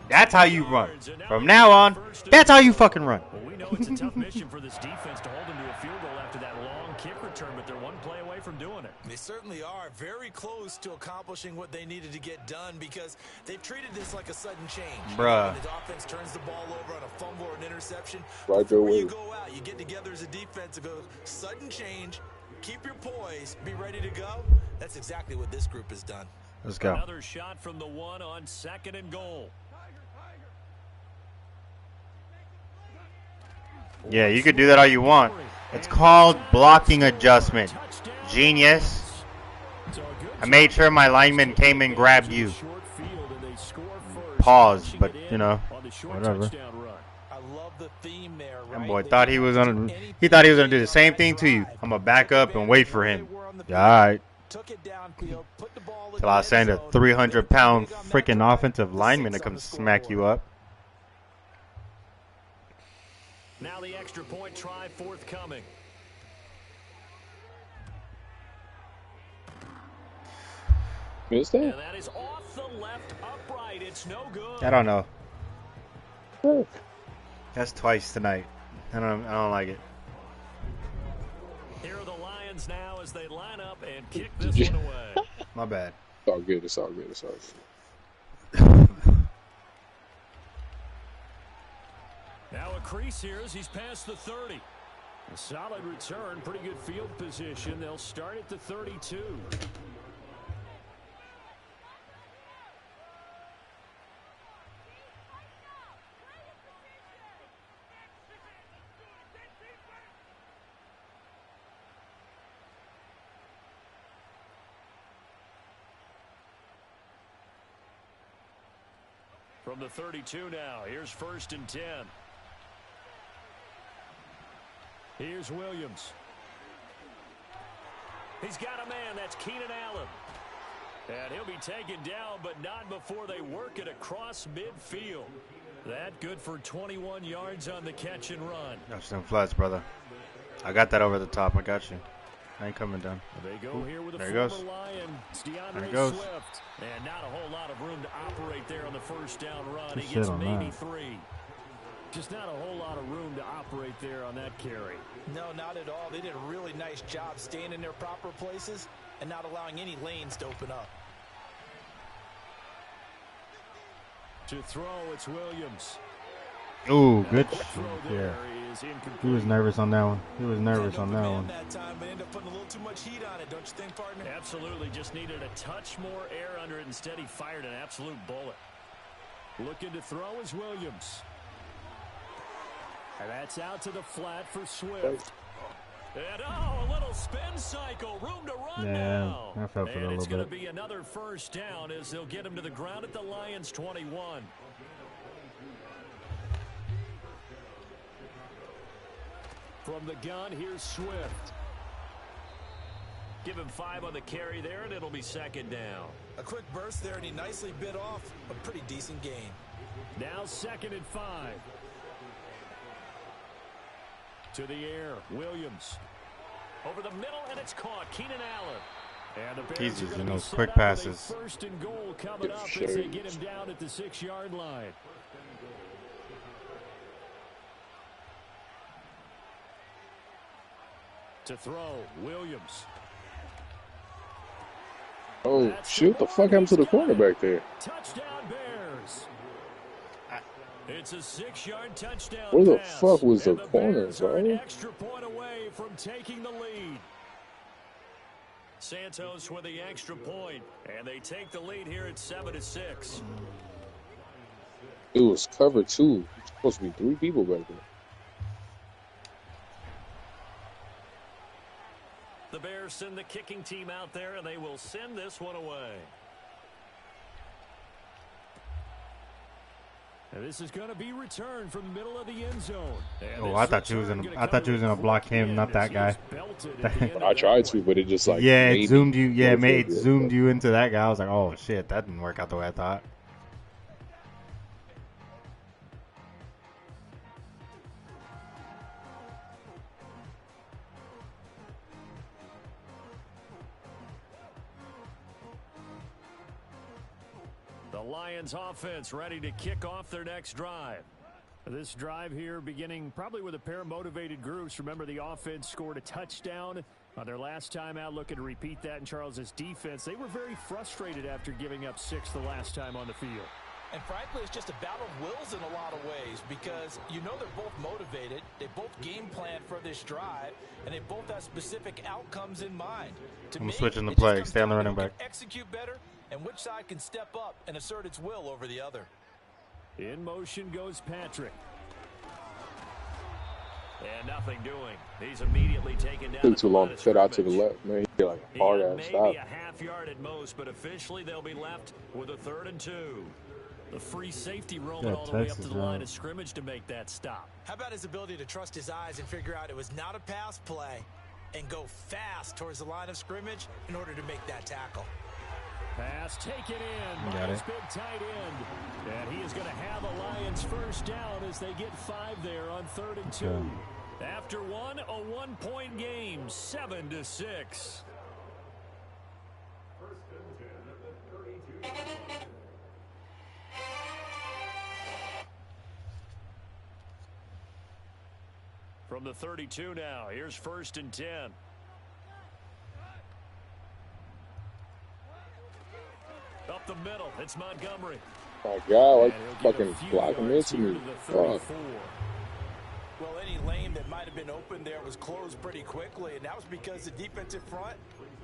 That's how you run. From now on, that's how you fucking run. Well, we know it's a tough mission for this defense to hold them to a field goal after that long kick return, but they're one play away from doing it. They certainly are very close to accomplishing what they needed to get done because they've treated this like a sudden change. Bruh. When the offense turns the ball over on a fumble or an interception, Right there before with you it. go out, you get together as a defense and go, sudden change, keep your poise, be ready to go. That's exactly what this group has done. Let's go. Another shot from the one on 2nd and goal. Yeah, you could do that all you want. It's called blocking adjustment. Genius. I made sure my lineman came and grabbed you. Pause, but you know, whatever. I love the theme there, right? That boy thought he was gonna do the same thing to you. I'm gonna back up and wait for him. Yeah, all right. Till I send a 300-pound freaking offensive lineman to come smack you up. Now the extra point try forthcoming. Missed that? And that is off the left upright. It's no good. I don't know. That's twice tonight. I don't like it. Here are the Lions now as they line up and kick this one away. My bad. It's all good. It's all good. It's all good. Now a crease here as he's past the 30. A solid return, pretty good field position. They'll start at the 32. From the 32 now, here's 1st and 10. Here's Williams. He's got a man. That's Keenan Allen. And he'll be taken down, but not before they work it across midfield. That good for 21 yards on the catch and run. Got some flats, brother. I got that over the top. I got you. I ain't coming down. They go here with a there he former goes. Lion, There he goes. Swift. And not a whole lot of room to operate there on the first down run. He gets maybe 3. Just not a whole lot of room to operate there on that carry. No, not at all. They did a really nice job staying in their proper places and not allowing any lanes to open up. To throw, it's Williams. Ooh, good. Throw Yeah. there is incomplete. He was nervous on that one. He was nervous on that one. That time, but ended up putting a little too much heat on it, don't you think, partner? Absolutely, just needed a touch more air under it. Instead, he fired an absolute bullet. Looking to throw is Williams. And that's out to the flat for Swift. And a little spin cycle, room to run now. I fell for that a little bit. And it's going to be another first down as they'll get him to the ground at the Lions' 21. From the gun, here's Swift. Give him 5 on the carry there, and it'll be second down. A quick burst there, and he nicely bit off a pretty decent gain. Now 2nd and 5. To the air, Williams. Over the middle, and it's caught. Keenan Allen. And the Bears are going to be set quick up with a passes. 1st and goal coming up as they get him down at the 6-yard line. To throw, Williams. Oh, shoot. The fuck happened to the cornerback there? Touchdown, Bears. It's a 6-yard touchdown. Where the pass, fuck was the and corner, Bears are an bro? extra point away from taking the lead. Santos with the extra point, and they take the lead here at 7-6. It was cover 2. Supposed to be 3 people back there. The Bears send the kicking team out there, and they will send this one away. And this is going to be returned from the middle of the end zone. Oh, I thought you was gonna block him, not that guy. I tried to, but it just like yeah, it zoomed you. Yeah, it zoomed you into that guy. I was like, oh shit, that didn't work out the way I thought. The Lions offense ready to kick off their next drive. This drive here beginning probably with a pair of motivated groups. Remember, the offense scored a touchdown on their last time out, looking to repeat that in Charles's defense. They were very frustrated after giving up 6 the last time on the field. And frankly, it's just a battle of wills in a lot of ways because you know they're both motivated, they both game plan for this drive, and they both have specific outcomes in mind. I'm switching the play, stay on the running back. Execute better, and which side can step up and assert its will over the other. In motion goes Patrick. And nothing doing. He's immediately taken down. Took too long to cut out to the left, man. He like a hard ass stop. Maybe a half yard at most, but officially they'll be left with a 3rd and 2. The free safety roaming all the way up to the line of scrimmage to make that stop. How about his ability to trust his eyes and figure out it was not a pass play and go fast towards the line of scrimmage in order to make that tackle. Pass taken in by his big tight end. And he is going to have the Lions first down as they get 5 there on 3rd and 2. After one, a 1-point game, 7-6. From the 32 now, here's 1st and 10. Up the middle, it's Montgomery. My God, like fucking blocking into me. Well, any lane that might have been open there was closed pretty quickly, and that was because the defensive front,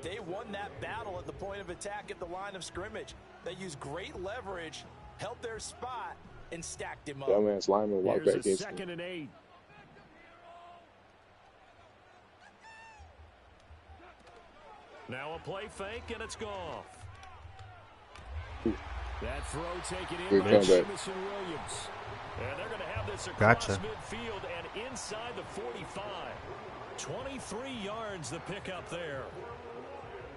they won that battle at the point of attack at the line of scrimmage. They used great leverage, held their spot, and stacked him up. Dumbass lineman walked back in. 2nd and 8. Now a play fake, and it's Goff. That throw taken in by Jameson Williams. And they're going to have this across midfield and inside the 45. 23 yards the pickup there.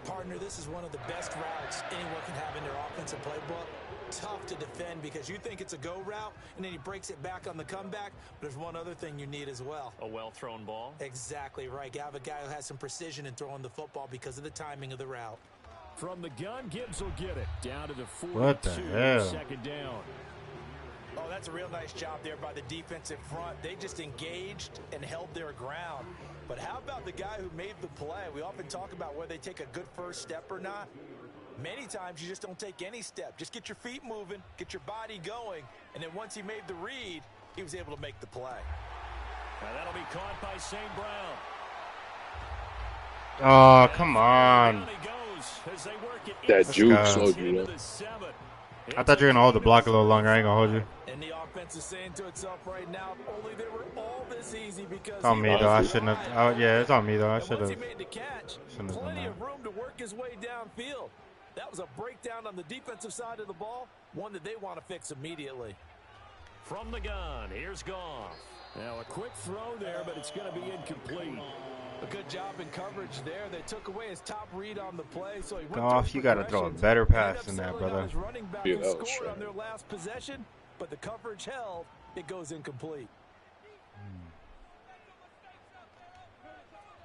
Partner, this is one of the best routes anyone can have in their offensive playbook. Tough to defend because you think it's a go route, and then he breaks it back on the comeback. But there's one other thing you need as well. A well-thrown ball? Exactly right. You have a guy who has some precision in throwing the football because of the timing of the route. From the gun, Gibbs will get it. Down to the 42. What the hell? 2nd down. Oh, that's a real nice job there by the defensive front. They just engaged and held their ground. But how about the guy who made the play? We often talk about whether they take a good first step or not. Many times you just don't take any step. Just get your feet moving, get your body going, and then once he made the read, he was able to make the play. And that'll be caught by St. Brown. Oh, come on. That Let's juke go. slowed you up. I thought you were going to hold the block a little longer. I ain't going to hold you. And the offense is saying to itself right now, only they were all this easy because It's on me, though. I shouldn't have. Oh, yeah, it's on me, though. I should have. he made the catch, plenty of room to work his way downfield. That was a breakdown on the defensive side of the ball, one that they want to fix immediately. From the gun, here's Goff. Now a quick throw there, but it's going to be incomplete. A good job in coverage there. They took away his top read on the play, so he went Goff, you got to throw a better pass than that, brother. Yeah, that was on their last possession, but the coverage held. It goes incomplete.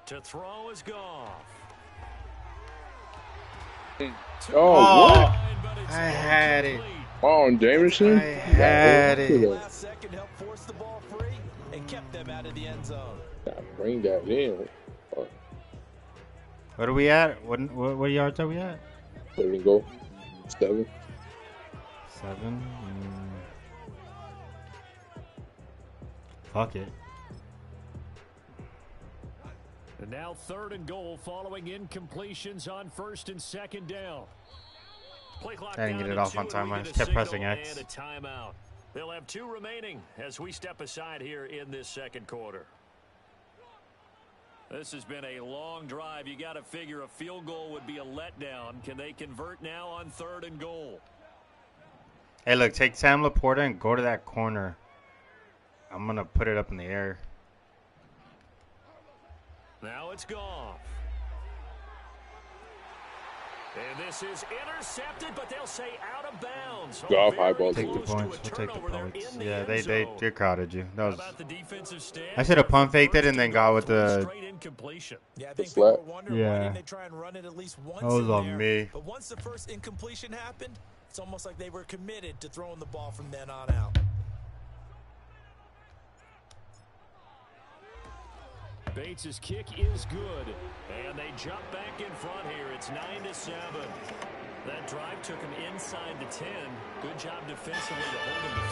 To throw is Goff. Oh, what? I had it. On Jameson? I had it. Last second helped force the ball free and kept them out of the end zone. Bring that in. What are we at? What yards are we at? 3rd and goal. 7. 7. Fuck it. And now 3rd and goal following incompletions on 1st and 2nd down. Play clock I didn't down get it to off on 2. time. We I get just kept a pressing signal X. and a timeout. They'll have 2 remaining as we step aside here in this 2nd quarter. This has been a long drive. You got to figure a field goal would be a letdown. Can they convert now on 3rd and goal? Hey, look, take Sam Laporta and go to that corner. I'm going to put it up in the air. Now it's Goff. And this is intercepted, but they'll say out of bounds. Goff highball. Take the points. We'll take the points. Yeah, they crowded you. That was. The I should have pump faked it and then got with the. Yeah, I think flat. people were wondering why didn't they try and run it at least once That was in on there. me. But once the first incompletion happened, it's almost like they were committed to throwing the ball from then on out. Bates' kick is good, and they jump back in front here. It's 9-7. That drive took him inside the 10. Good job defensively to hold him to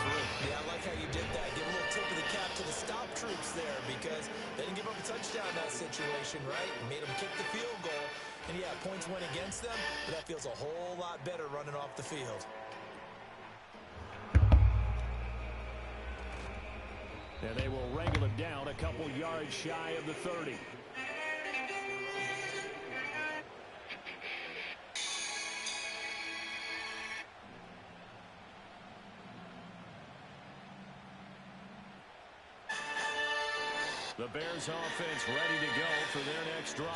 3. Yeah, I like how you did that. Give a little tip of the cap to the stop troops there because they didn't give up a touchdown in that situation, right? Made them kick the field goal. And yeah, points went against them, but that feels a whole lot better running off the field. And they will wrangle him down a couple yards shy of the 30. The Bears offense ready to go for their next drive.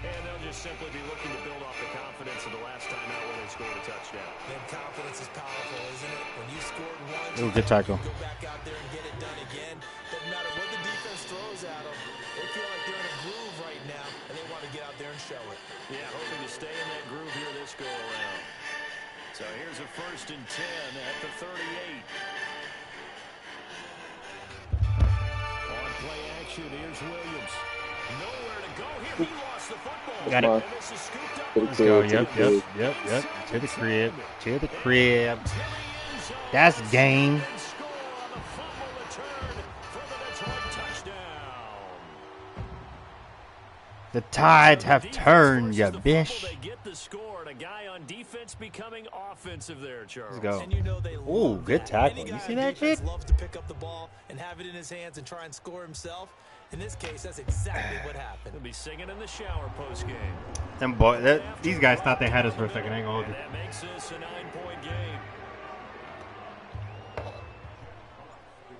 And they'll just simply be looking to build off the confidence of the last time out when they scored a touchdown. Man, confidence is powerful, isn't it? When you scored once, Ooh, good tackle. you go back out there and get it done again. Doesn't matter what the defense throws at them. They feel like they're in a groove right now, and they want to get out there and show it. Yeah, hoping to stay in that groove here this go-around. So here's a 1st and 10 at the 38. On play action, here's Williams. Nowhere to go here. He lost the football. Got it. And this is scooped up. Let's go. Yep. To the crib. To the crib. That's game. The tides have turned, ya bish. They get the score, and a guy on defense becoming offensive there, Charles. Let's go. And you know they love Ooh, good that. tackle. Any You guy see on that defense shit? loves to pick up the ball and have it in his hands and try and score himself. In this case, that's exactly what happened. He'll be singing in the shower post-game. Them these guys thought they had us for a second. I ain't gonna hold you. That makes this a 9-point game.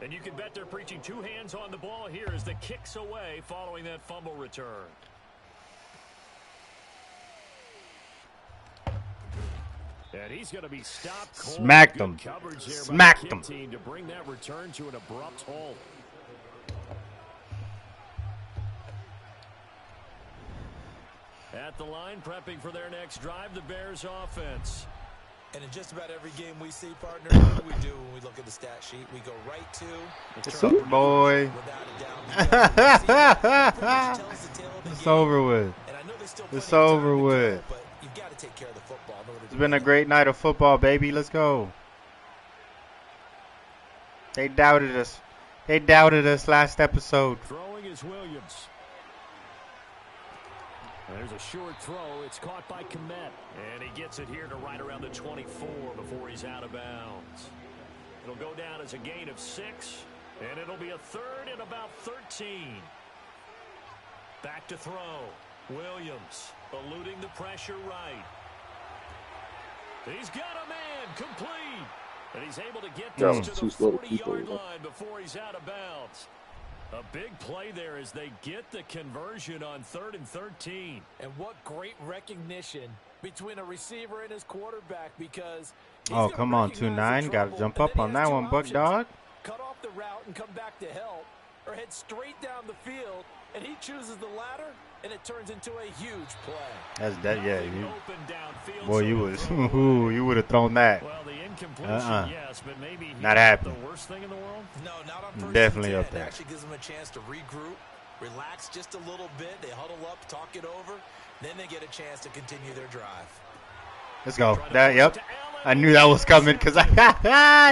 And you can bet they're preaching 2 hands on the ball here as the kicks away following that fumble return. And he's going to be stopped. Smacked them. Smacked them. To bring that return to an abrupt halt. At the line, prepping for their next drive, the Bears offense. And in just about every game we see, partner, what do we do when we look at the stat sheet? We go right to The Super Boy. without a doubt. It's over with. It's over with. But you've got to take care of the football in order to It's been a great night of football, baby. Let's go. They doubted us. They doubted us last episode. Throwing is Williams. There's a short throw. It's caught by Komet. And he gets it here to right around the 24 before he's out of bounds. It'll go down as a gain of 6. And it'll be a third and about 13. Back to throw. Williams eluding the pressure right. He's got a man complete. And he's able to get this to the 40-yard line before he's out of bounds. A big play there as they get the conversion on 3rd and 13. And what great recognition between a receiver and his quarterback, because oh, come on, 2-9. Got to jump up on that one, Buck Dog. Cut off the route and come back to help, or head straight down the field, and he chooses the latter, and it turns into a huge play. That's that, yeah. Boy, you was, you would have thrown that. Well, the incompletion, yes, but maybe not happening. The worst thing in the world? No, not on first. Definitely up there. It actually gives them a chance to regroup, relax just a little bit. They huddle up, talk it over, then they get a chance to continue their drive. Let's go. That, yep. I knew that was coming because I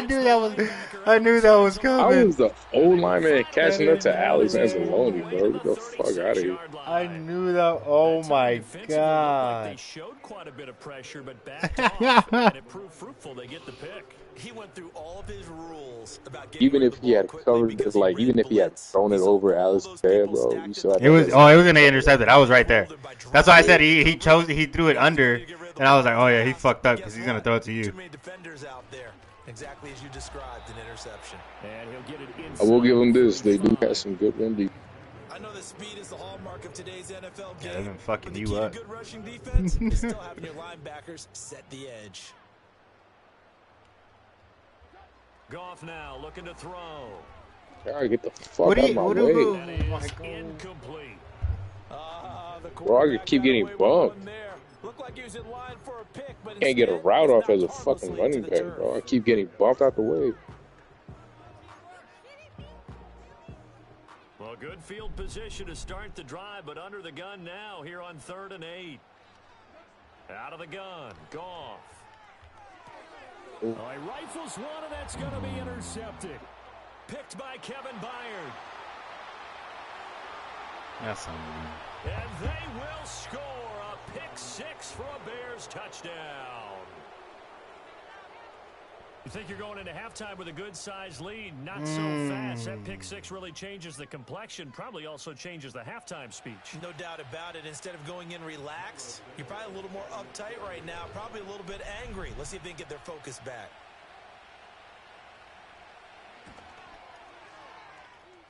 knew that was coming. I was the old lineman catching up to Alex Anzalone, bro. Get the fuck out of here. I knew that. Oh my god. They showed quite a bit of pressure, but backed off, and it proved fruitful. They get the pick. He went through all of his rules about even if he had covered, like even if he had thrown it over Alex's head, bro, you saw it was. Oh, it was gonna intercept it. I was right there. That's why I said he threw it under, and I was like, oh yeah, he fucked up because he's gonna throw it to you. Too many defenders out there, exactly as you described, an interception. And he'll get it inside. I will give him this. They do have some good run defense. I know that speed is the hallmark of today's NFL game. Yeah, they've been fucking but the you key to up. good rushing defense is still having your linebackers set the edge. Goff now looking to throw. Gotta get the fuck out of my way. That is incomplete. Bro, I could keep getting bumped. Looked like he was in line for a pick, but Can't get a route off as a fucking running back, bro. I keep getting bumped out the way. Well, good field position to start the drive, but under the gun now here on 3rd and 8. Out of the gun, Goff. Oh, he rifles one, and that's going to be intercepted. Picked by Kevin Byard. That's and they will score a pick 6 for a Bears touchdown. You think you're going into halftime with a good-sized lead? Not so fast. That pick 6 really changes the complexion, probably also changes the halftime speech. No doubt about it. Instead of going in relaxed, you're probably a little more uptight right now, probably a little bit angry. Let's see if they can get their focus back.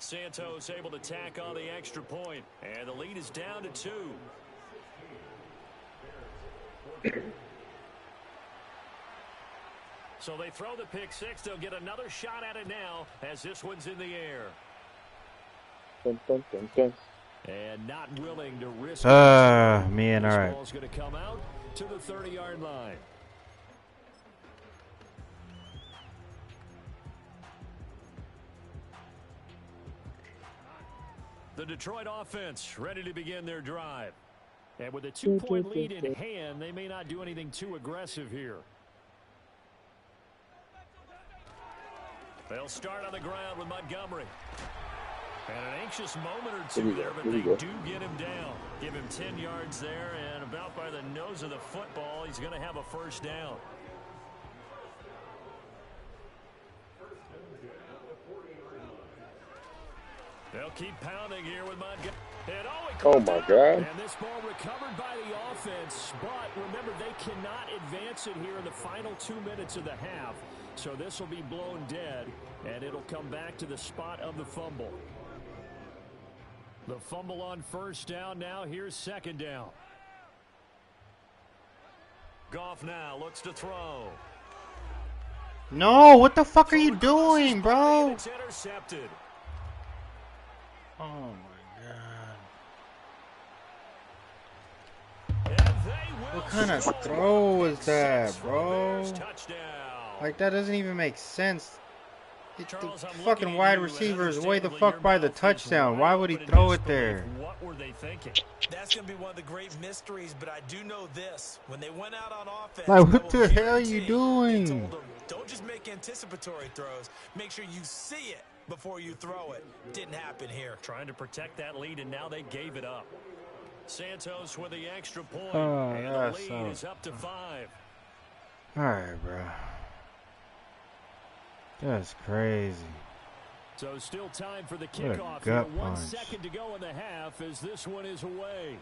Santos able to tack on the extra point, and the lead is down to 2. So they throw the pick 6. They'll get another shot at it now as this one's in the air. Dun, dun, dun, dun. And not willing to risk man, all right. This ball's going to come out to the 30-yard line. The Detroit offense ready to begin their drive. And with a 2-point lead in hand, they may not do anything too aggressive here. They'll start on the ground with Montgomery. And an anxious moment or two there, but they do get him down. Give him 10 yards there, and about by the nose of the football, he's going to have a first down. They'll keep pounding here with Montgomery. Oh my God. And this ball recovered by the offense, but remember, they cannot advance it here in the final 2 minutes of the half. So this will be blown dead, and it'll come back to the spot of the fumble. The fumble on first down now. Here's second down. Goff now looks to throw. No, what the fuck are you doing, bro? It's intercepted. Oh my god. What kind of throw was that, bro? Like, that doesn't even make sense. The fucking wide receiver is way the fuck by the touchdown. Why would he throw it there? What were they thinking? That's going to be one of the great mysteries, but I do know this. When they went out on offense, like, what the hell are you doing? Don't just make anticipatory throws. Make sure you see it before you throw it. Didn't happen here. Trying to protect that lead, and now they gave it up. Santos with the extra point, Oh, and the lead is up to 5. All right, bro. That's crazy. So still time for the kickoff here. 1 second to go in the half as this one is away.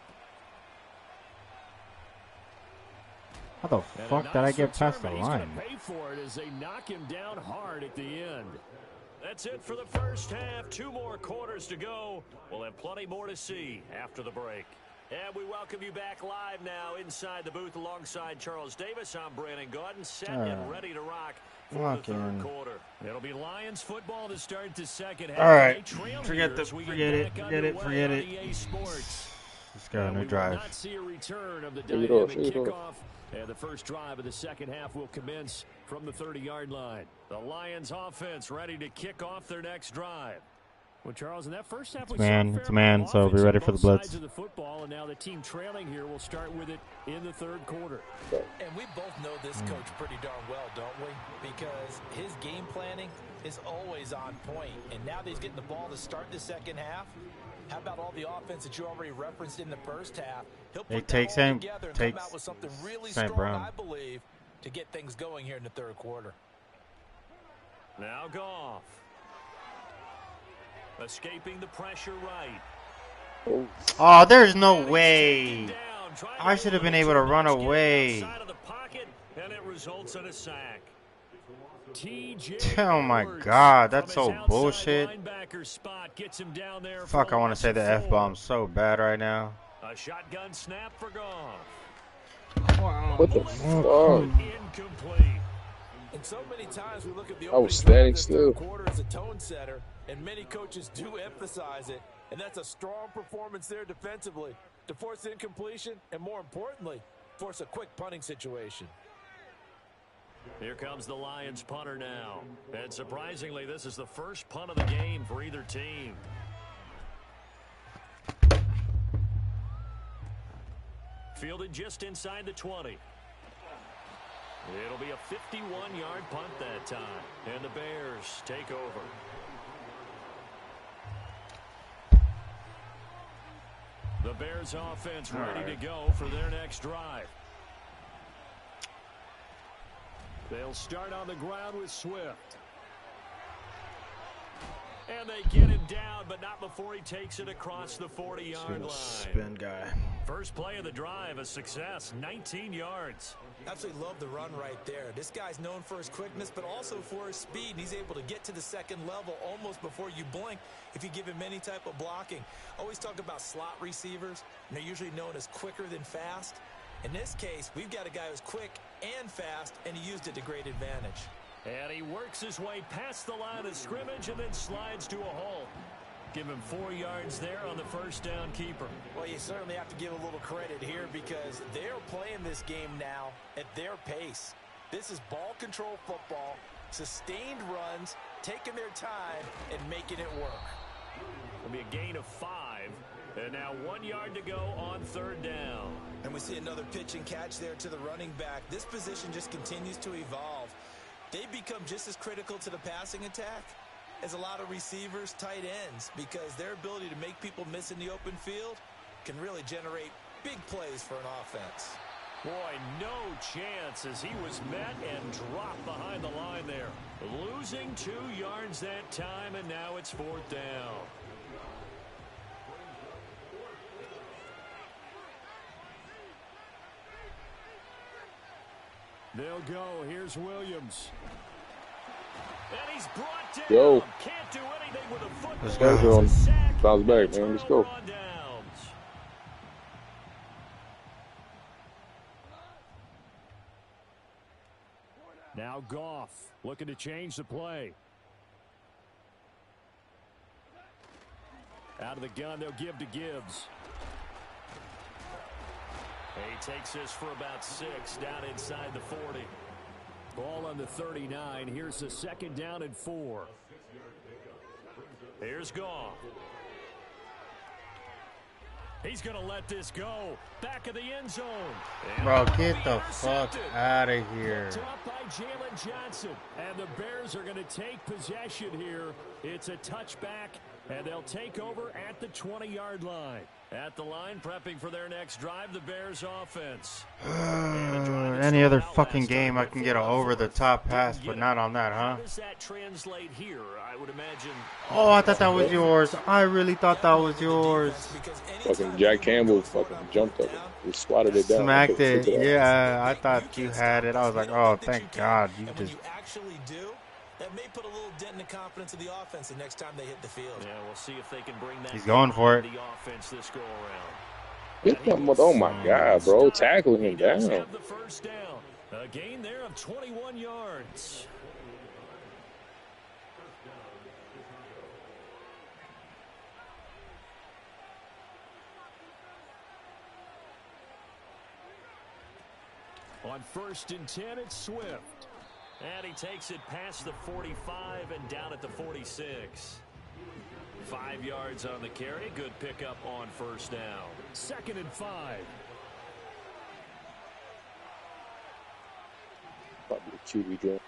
How the fuck did I get past the line? He's going to pay for it as they knock him down hard at the end. That's it for the first half. 2 more quarters to go. We'll have plenty more to see after the break. And we welcome you back live now inside the booth alongside Charles Davis. I'm Brandon Gordon, set and ready to rock for the third quarter. It'll be Lions football to start the second half. All right, forget it. Let's go on a drive. Not see a return of the dynamic kickoff. And the first drive of the second half will commence from the 30-yard line. The Lions offense ready to kick off their next drive. Well, Charles, in that first half, it's man, so be ready for the blitz. Of the football, and now the team trailing here will start with it in the third quarter. And we both know this coach pretty darn well, don't we? Because his game planning is always on point. And now that he's getting the ball to start the second half, how about all the offense that you already referenced in the first half? He'll put that all together and come out with something really strong, I believe, to get things going here in the third quarter. Now Goff. Escaping the pressure right. Oh, there's no way. I should have been able to run away. And it results in a sack. Oh my God, that's so bullshit. Fuck, I want to say the F-bomb so bad right now. A shotgun snap for Goff. What the fuck? Incomplete. And so many times we look at the I was standing still. Quarter as a tone setter, and many coaches do emphasize it. And that's a strong performance there defensively to force incompletion and, more importantly, force a quick punting situation. Here comes the Lions punter now. And surprisingly, this is the first punt of the game for either team. Fielded just inside the 20. It'll be a 51-yard punt that time. And the Bears take over. The Bears offense ready to go for their next drive. They'll start on the ground with Swift. And they get him down, but not before he takes it across the 40-yard line. Spin guy. First play of the drive, a success, 19 yards. Absolutely love the run right there. This guy's known for his quickness, but also for his speed. And he's able to get to the second level almost before you blink if you give him any type of blocking. Always talk about slot receivers, and they're usually known as quicker than fast. In this case, we've got a guy who's quick and fast, and he used it to great advantage. And he works his way past the line of scrimmage and then slides to a halt. Give him 4 yards there on the first down keeper. Well, you certainly have to give a little credit here because they're playing this game now at their pace. This is ball control football, sustained runs, taking their time, and making it work. It'll be a gain of 5. And now 1 yard to go on third down. And we see another pitch and catch there to the running back. This position just continues to evolve. They become just as critical to the passing attack as a lot of receivers, tight ends, because their ability to make people miss in the open field can really generate big plays for an offense. Boy, no chance as he was met and dropped behind the line there. Losing 2 yards that time, and now it's fourth down. They'll go. Here's Williams. And he's brought down. Yo. Can't do anything with a football. Let's go. Bounce back, man. Let's go. Now Goff looking to change the play. Out of the gun, they'll give to Gibbs. He takes this for about 6 down inside the 40. Ball on the 39. Here's the second down and 4. Here's Goff. He's going to let this go. Back of the end zone. Bro, get the fuck out of here. Dropped by Jalen Johnson. And the Bears are going to take possession here. It's a touchback, and they'll take over at the 20-yard line. At the line, prepping for their next drive, the Bears offense. Any other fucking game I can get an over-the-top pass, but not on that, huh? How does that translate here? I would imagine. Oh, I thought that was yours. I really thought that was yours. Fucking Jack Campbell fucking jumped up and swatted it down. Smacked it. Yeah, I thought you had it. I was like, oh, thank God. You and just. when you actually do, that may put a little dent in the confidence of the offense the next time they hit the field. Yeah, we'll see if they can bring that. He's going for it. The offense this go Oh my God, bro. Tackling him down. The first down. A gain there of 21 yards. On 1st and 10, it's Swift. And he takes it past the 45 and down at the 46. 5 yards on the carry. Good pickup on 1st down. 2nd and 5. Probably a QB drill.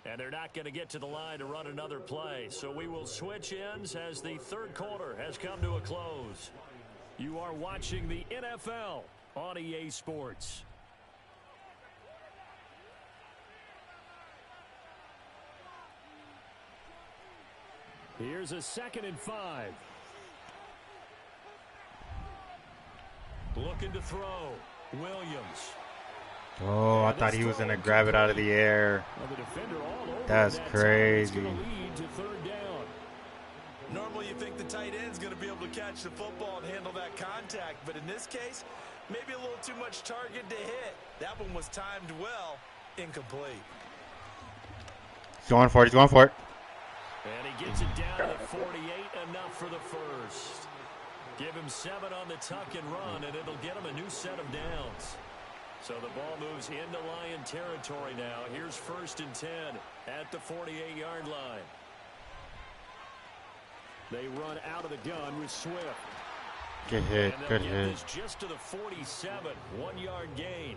And they're not going to get to the line to run another play. So we will switch ends as the third quarter has come to a close. You are watching the NFL on EA Sports. Here's a 2nd and 5. Looking to throw. Williams. Oh, I thought he was going to grab it out of the air. That's crazy. Normally you think the tight end's going to be able to catch the football and handle that contact, but in this case, maybe a little too much target to hit. That one was timed well, incomplete. He's going for it. He's going for it. And he gets it down to the 48, enough for the first. Give him 7 on the tuck and run, and it'll get him a new set of downs. So the ball moves into Lion territory now. Here's 1st and 10 at the 48-yard line. They run out of the gun with Swift. Good hit. Good hit. Just to the 47, 1-yard gain.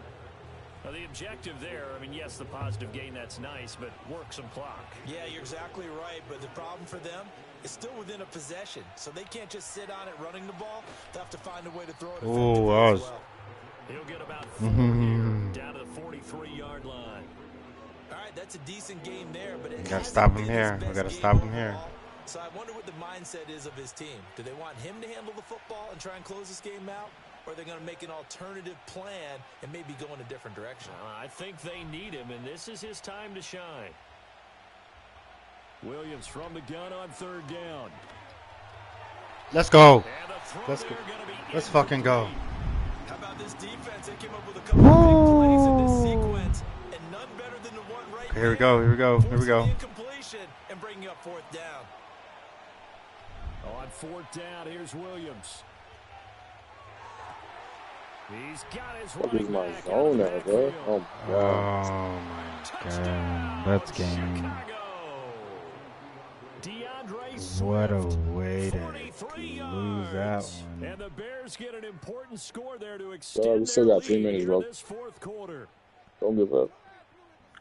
Now the objective there, I mean, yes, the positive gain, that's nice, but work some clock. Yeah, you're exactly right, but the problem for them is still within a possession, so they can't just sit on it running the ball. They'll have to find a way to throw it effectively as well. He'll get about 4 here, down to the 43-yard line. All right, that's a decent game there, but we gotta stop him here. We gotta stop him here. So I wonder what the mindset is of his team. Do they want him to handle the football and try and close this game out? Or are they going to make an alternative plan and maybe go in a different direction? I think they need him, and this is his time to shine. Williams from the gun on 3rd down. Let's go. Let's go. Let's fucking go. How about this defense? They came up with a couple of big plays in this sequence, and none better than the one right here we go. Here we go. Here we go. Incompletion and bringing up 4th down. On 4th down, here's Williams. He's got his running back zone now, bro. Oh my God. Oh my God. That's game. What a way to lose that one. And the Bears get an important score there to extend we still got 3 minutes, bro. this 4th quarter. Don't give up.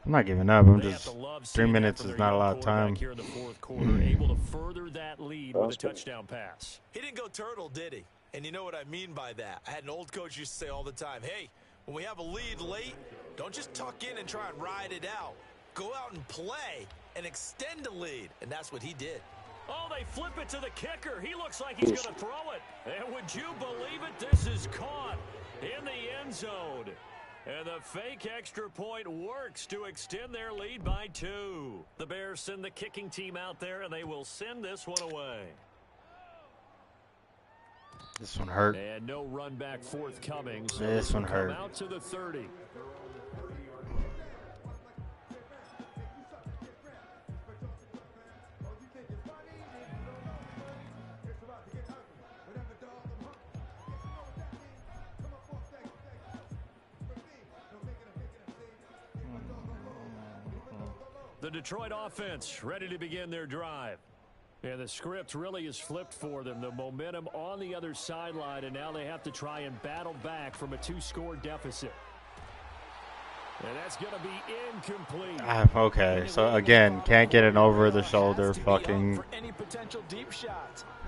I'm not giving up. I'm just 3 minutes is not a lot of time. Here in the 4th quarter, able to further that lead with a touchdown pass. He didn't go turtle, did he? And you know what I mean by that. I had an old coach used to say all the time, hey, when we have a lead late, don't just tuck in and try and ride it out. Go out and play and extend the lead. And that's what he did. Oh, they flip it to the kicker. He looks like he's going to throw it. And would you believe it? This is caught in the end zone. And the fake extra point works to extend their lead by 2. The Bears send the kicking team out there, and they will send this one away. This one hurt. And no run back forthcoming. So this one hurt. Out to the 30. The Detroit offense ready to begin their drive. And the script really is flipped for them. The momentum on the other sideline, and now they have to try and battle back from a 2-score deficit. And that's going to be incomplete. Okay, so again, can't get an over-the-shoulder fucking...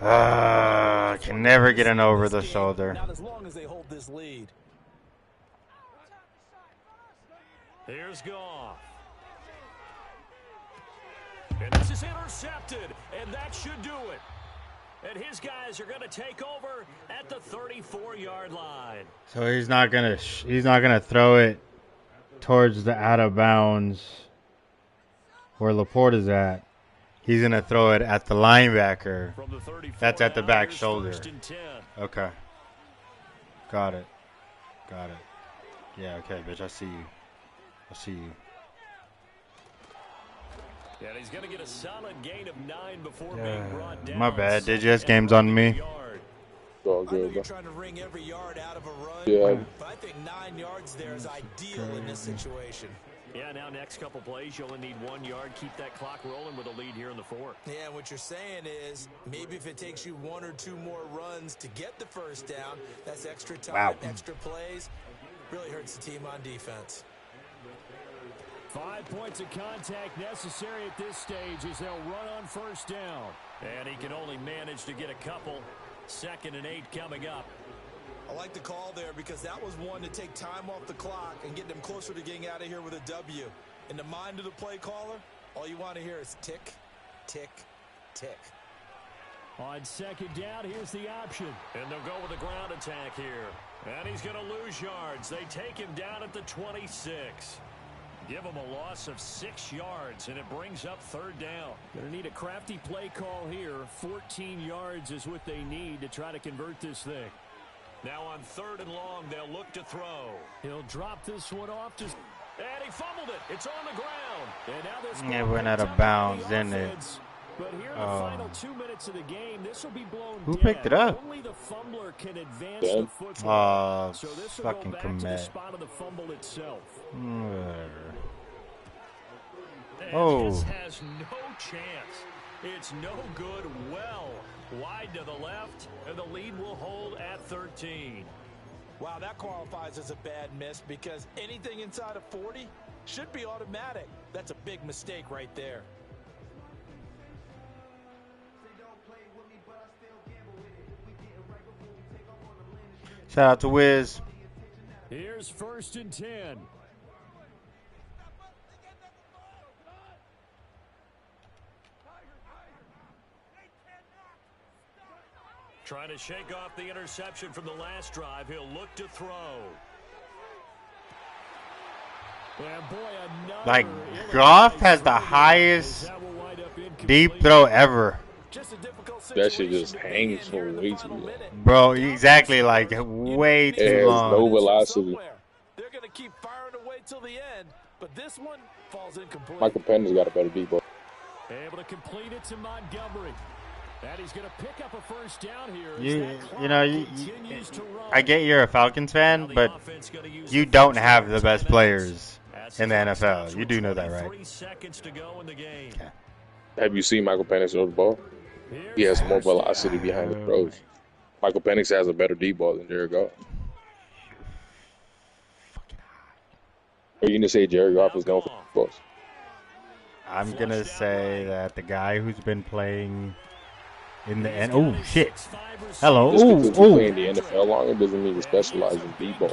can never get an over-the-shoulder. Not as long as they hold this lead. Here's Goff. And this is intercepted, and that should do it. And his guys are going to take over at the 34-yard line. So he's not gonna throw it towards the out of bounds where Laporte is at. He's gonna throw it at the linebacker. From the 34, that's at the back here's shoulder. 1st and 10. Okay. Got it. Yeah, okay, bitch. I see you. And he's going to get a solid gain of 9 before being brought down. My bad. Digest game's on me. All I know good, you're bro. trying to wring every yard out of a run, Yeah. but I think 9 yards there is ideal in this situation. Yeah, now next couple plays, you only need 1 yard. Keep that clock rolling with a lead here in the 4th. Yeah, what you're saying is maybe if it takes you 1 or 2 more runs to get the first down, that's extra time, extra plays. Really hurts the team on defense. 5 points of contact necessary at this stage as they'll run on first down. And he can only manage to get a couple. 2nd and 8 coming up. I like the call there because that was one to take time off the clock and get them closer to getting out of here with a W. In the mind of the play caller, all you want to hear is tick, tick, tick. On 2nd down, here's the option. And they'll go with a ground attack here. And he's going to lose yards. They take him down at the 26. Give him a loss of 6 yards, and it brings up 3rd down. Going to need a crafty play call here. 14 yards is what they need to try to convert this thing. Now on 3rd and long, they'll look to throw. He'll drop this one off. And he fumbled it. It's on the ground. And now this Yeah, went out of bounds, didn't it? But here in the final 2 minutes of the game, this will be blown Who dead. picked it up? Only the fumbler can advance the football. So this will fucking go back to the commit. spot of the fumble itself. Whatever. And this has no chance. It's no good. Well wide to the left, and the lead will hold at 13. Wow, that qualifies as a bad miss because anything inside of 40 should be automatic. That's a big mistake right there. Shout out to Wiz. Here's 1st and 10. Trying to shake off the interception from the last drive. He'll look to throw. And boy, Like, Goff has the highest deep throw ever. That shit just hangs for way too long. Bro, exactly, like, way too It has long. no velocity. They're going to keep firing away till the end, but this one falls incomplete. Michael Penner's got a better deep ball. Able to complete it to Montgomery. And he's going to pick up a first down here. I get you're a Falcons fan, but you don't have the best players in the NFL. You do know that, right? 3 seconds to go in the game. Okay. Have you seen Michael Penix throw the ball? He has more velocity behind his throws. Michael Penix has a better deep ball than Jared Goff. Are you going to say Jared Goff is known for deep balls? I'm going to say that the guy who's been playing in the end. Oh, shit. Hello. Just because you Ooh, play in the NFL longer doesn't mean you specialize in deep balls.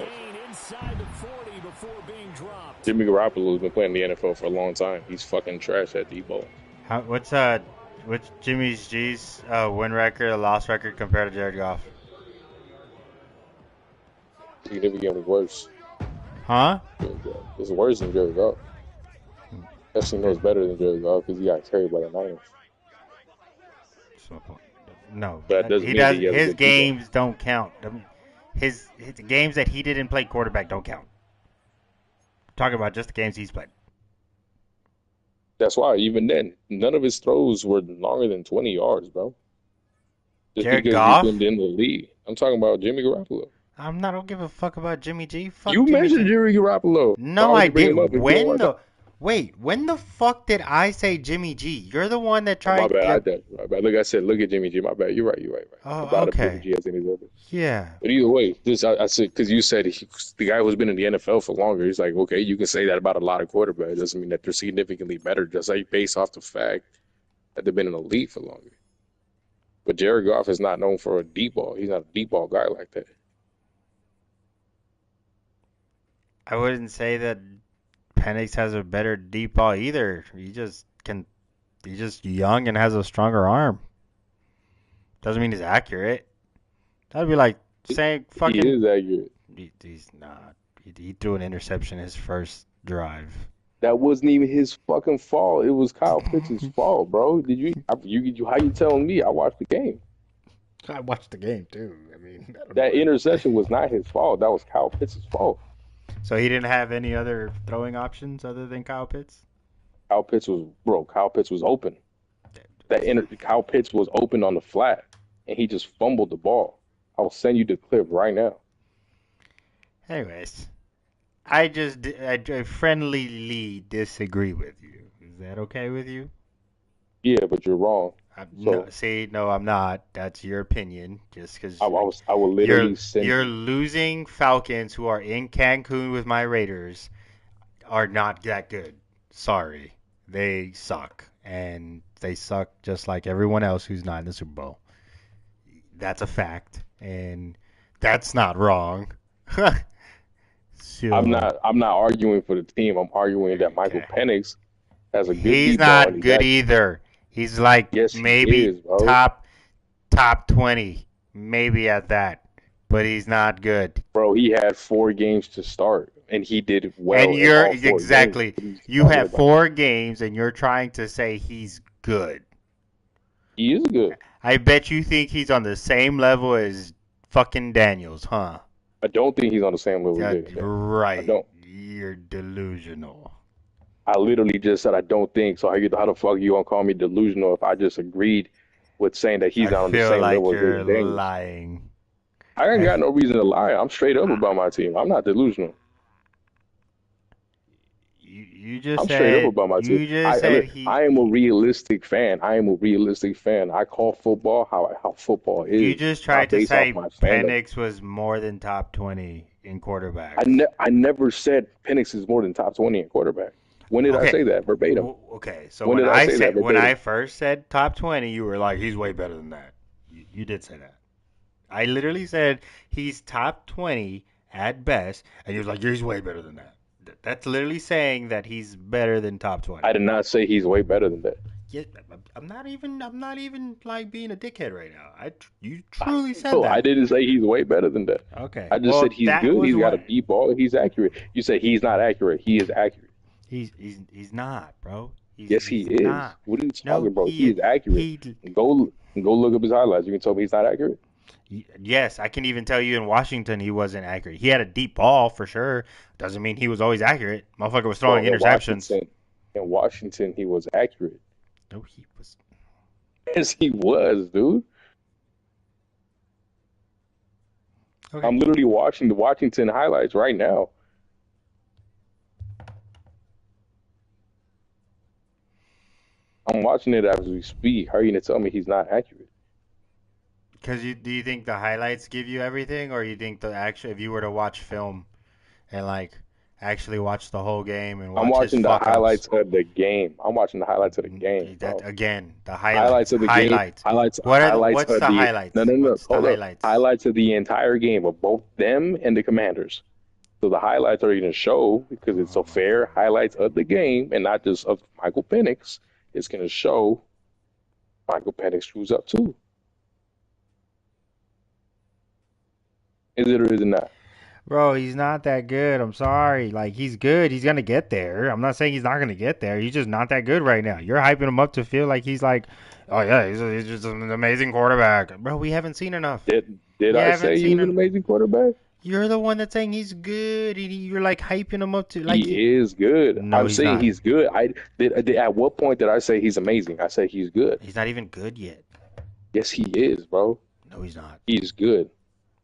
Jimmy Garoppolo has been playing in the NFL for a long time. He's fucking trash at deep ball. What's Jimmy's G's win record, loss record compared to Jared Goff? Significantly worse. Huh? It's worse than Jared Goff. Actually knows better than Jared Goff because he got carried by the Niners. No, But that doesn't he mean that does. he has a His good games don't count. His games that he didn't play quarterback don't count. Talking about just the games he's played. That's why, even then, none of his throws were longer than 20 yards, bro. Just Jared because Goff? he's been in the league. I'm talking about Jimmy Garoppolo. I don't give a fuck about Jimmy G. Fuck You Jimmy mentioned G. Jimmy Garoppolo. No, Why would I you bring him up didn't. if you don't Wait, when the fuck did I say Jimmy G? You're the one that Oh, my tried bad. to. My bad. Look, I said, look at Jimmy G. My bad. You're right. Right. Oh, About to put okay. G as any other. Yeah. But either way, I said because you said the guy who's been in the NFL for longer. He's like, okay, you can say that about a lot of quarterbacks. It doesn't mean that they're significantly better. Just like based off the fact that they've been in the league for longer. But Jared Goff is not known for a deep ball. He's not a deep ball guy like that. I wouldn't say that Penix has a better deep ball either. He's just young and has a stronger arm. Doesn't mean he's accurate. That'd be like saying He fucking. is accurate. He's not. He threw an interception his first drive. That wasn't even his fucking fault. It was Kyle Pitts' fault, bro. How you telling me? I watched the game. I watched the game too. I mean, I don't That know. interception was not his fault. That was Kyle Pitts' fault. So he didn't have any other throwing options other than Kyle Pitts? Kyle Pitts was open. Kyle Pitts was open on the flat, and he just fumbled the ball. I'll send you the clip right now. Anyways, I friendlyly disagree with you. Is that okay with you? Yeah, but you're wrong. No, I'm not. That's your opinion. Just because I will literally send you're you. losing Falcons who are in Cancun with my Raiders are not that good. Sorry, they suck, and they suck just like everyone else who's not in the Super Bowl. That's a fact, and that's not wrong. So, I'm not arguing for the team. I'm arguing that Michael Okay. Penix has a good He's deep ball. not And good either. He's like Yes, he maybe is, bro. top 20, maybe at that, but he's not good. Bro, he had 4 games to start, and he did well. And you're in all 4 exactly. games. You have 4 games, and you're trying to say he's good. He is good. I bet you think he's on the same level as fucking Daniels, huh? I don't think he's on the same level. Yeah, as Daniels. right. I don't. You're delusional. I literally just said I don't think. So how the fuck you gonna call me delusional if I just agreed with saying that he's not on the feel same like level as you're Daniels? lying. I ain't got no reason to lie. I'm straight up about my team. I'm not delusional. You just I'm said, straight up about my team. You just said I am a realistic fan. I call football how football is. You just tried to based say off my fandom. Penix was more than top 20 in quarterback. I never said Penix is more than top 20 in quarterback. When did I say that verbatim? Okay, so When did I say that when verbatim? I first said top 20, you were like, he's way better than that. You did say that. I literally said he's top 20 at best, and you was like, he's way better than that. That's literally saying that he's better than top 20. I did not say he's way better than that. Yeah, I'm not even like being a dickhead right now. You truly said No, that. I didn't say he's way better than that. Okay. I just said he's good. He's got a what- deep ball. He's accurate. You said he's not accurate. He is accurate. He's not, bro. Yes, he he's is. not. What are you No, talking about? He is accurate. Go look up his highlights. You can tell me he's not accurate. Yes, I can even tell you in Washington he wasn't accurate. He had a deep ball for sure. Doesn't mean he was always accurate. Motherfucker was throwing interceptions. In Washington, he was accurate. No, he was. Yes, he was, dude. Okay. I'm literally watching the Washington highlights right now. I'm watching it as we speak. How are you gonna tell me he's not accurate? Because do you think the highlights give you everything, or you think if you were to watch film and like actually watch the whole game and watch I'm watching his the fuck-ups? highlights of the game. I'm watching the highlights of the game. Again, the Highlights of the game. Highlights. What's the highlights? No. What's the Hold up. highlights? Highlights of the entire game of both them and the Commanders. So the highlights are going to show, because it's a fair highlights of the game and not just of Michael Penix. It's going to show Michael Penix screws up too. Is it or is it not? Bro, he's not that good. I'm sorry. Like, he's good. He's going to get there. I'm not saying he's not going to get there. He's just not that good right now. You're hyping him up to feel like he's like, oh, yeah, he's just an amazing quarterback. Bro, we haven't seen enough. Did I say he was an amazing quarterback? You're the one that's saying he's good. You're like hyping him up to like. He is good. No, I'm saying not. he's good. At what point did I say he's amazing? I said he's good. He's not even good yet. Yes, he is, bro. No, he's not. He's good.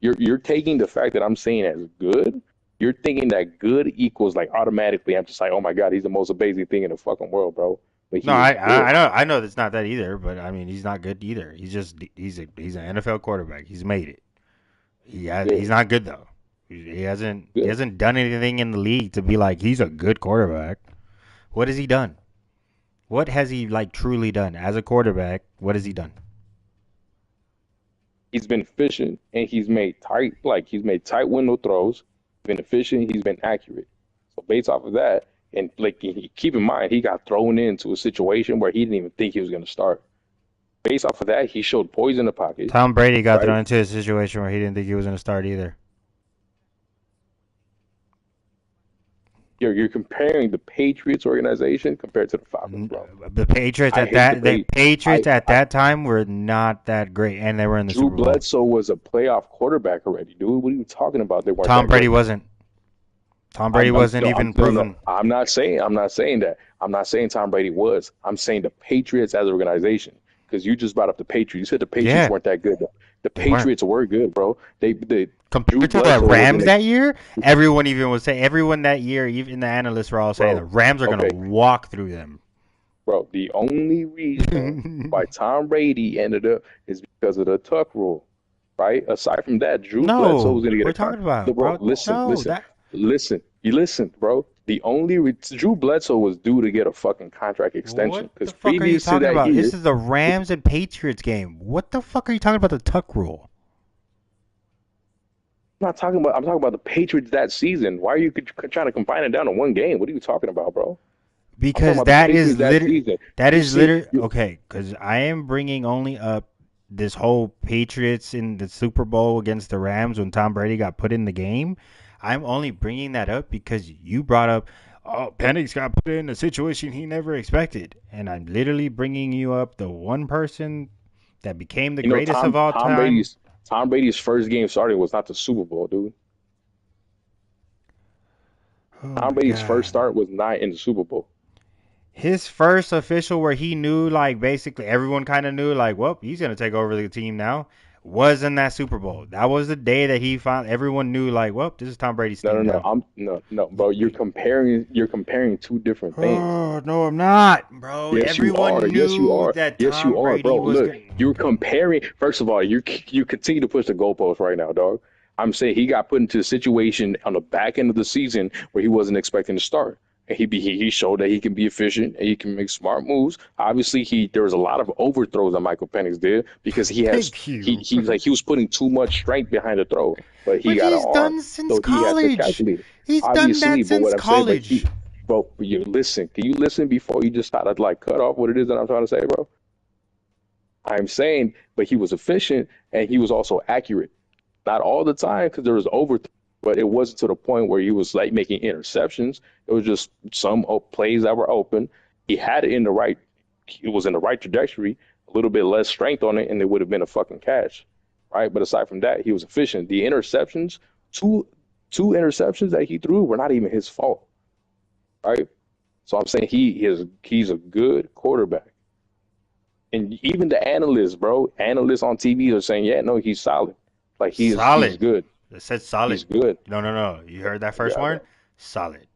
You're taking the fact that I'm saying as good You're thinking that good equals like automatically. I'm just like, oh my God, he's the most amazing thing in the fucking world, bro. But No, he is good. I know that's not that either. But I mean, he's not good either. He's an NFL quarterback. He's made it. Yeah, He's not good though. He good. hasn't done anything in the league to be like he's a good quarterback. What has he done? What has he like truly done as a quarterback? What has he done? He's been efficient and he's made tight window throws. Been efficient. He's been accurate. So based off of that, and like keep in mind, he got thrown into a situation where he didn't even think he was going to start. Based off of that, he showed poise in the pocket, Tom Brady got right? thrown into a situation where he didn't think he was going to start either. You're comparing the Patriots organization compared to the Falcons, bro. The Patriots I hate the Patriots at I that time were not that great, and they were in the Drew Super Bowl. Bledsoe was a playoff quarterback already, dude. What are you talking about? They weren't Tom that Brady great. wasn't. Tom Brady wasn't No, even no. proven. I'm not saying that. I'm not saying Tom Brady was. I'm saying the Patriots as an organization. Because you just brought up the Patriots. You said the Patriots Yeah, weren't that good. The they weren't. Patriots were good, bro. They Drew Compared to the Bledsoe was Rams in that year, everyone that year, even the analysts were all saying the bro. Rams are Okay, gonna walk through them. bro. The only reason why Tom Brady ended up is because of the tuck rule, right? Aside from that, Drew Bledsoe was No, going to get we're a con. talking about, Bro, bro. No, that you listen, bro. Drew Bledsoe was due to get a fucking contract extension what because the fuck are you previous to talking that about? This year, is the Rams and Patriots game. What the fuck are you talking about the tuck rule? I'm talking about the Patriots that season. Why are you trying to confine it down to one game? What are you talking about, bro? I'm talking Because about the Patriots that season. that You is see, literally okay. Because I am bringing only up this whole Patriots in the Super Bowl against the Rams when Tom Brady got put in the game. I'm only bringing that up because you brought up, oh, Penix got put in a situation he never expected, and I'm literally bringing you up the one person that became the you know, greatest of all time. Tom Brady's first game starting was not the Super Bowl, dude. Oh Tom my Brady's first god. start was not in the Super Bowl. His first official where he knew, like, basically everyone kind of knew, like, well, he's going to take over the team now, was in that Super Bowl. That was the day that he found everyone knew, like, well, this is Tom Brady's team now. Bro. You're comparing two different things. Oh, no, I'm not, bro. Yes, you Everyone are. Yes, you knew are. that Yes, you Tom are, Brady bro. was Look, going you're to. comparing. First of all, you continue to push the goalpost right now, dog. I'm saying he got put into a situation on the back end of the season where he wasn't expecting to start. And he showed that he can be efficient and he can make smart moves. Obviously, there was a lot of overthrows that Michael Penix did because Thank you. he was putting too much strength behind the throw, but he But got an he's arm, done since so he has to college. calculate it. He's done Obviously, that but since what I'm saying, college. but you listen. Can you listen before you just try to like cut off what it is that I'm trying to say, bro? I'm saying, but he was efficient and he was also accurate. Not all the time because there was over, but it wasn't to the point where he was like making interceptions. It was just some plays that were open. He had it in the right. He was in the right trajectory. A little bit less strength on it, and it would have been a fucking catch, right? But aside from that, he was efficient. The interceptions, two two interceptions that he threw were not even his fault, right? So I'm saying he's a good quarterback. And even the analysts, bro, analysts on TV are saying, yeah, no, he's solid. Like he's Solid. good. It said solid. He's good. No, no, no. You heard that first Yeah. one? Solid.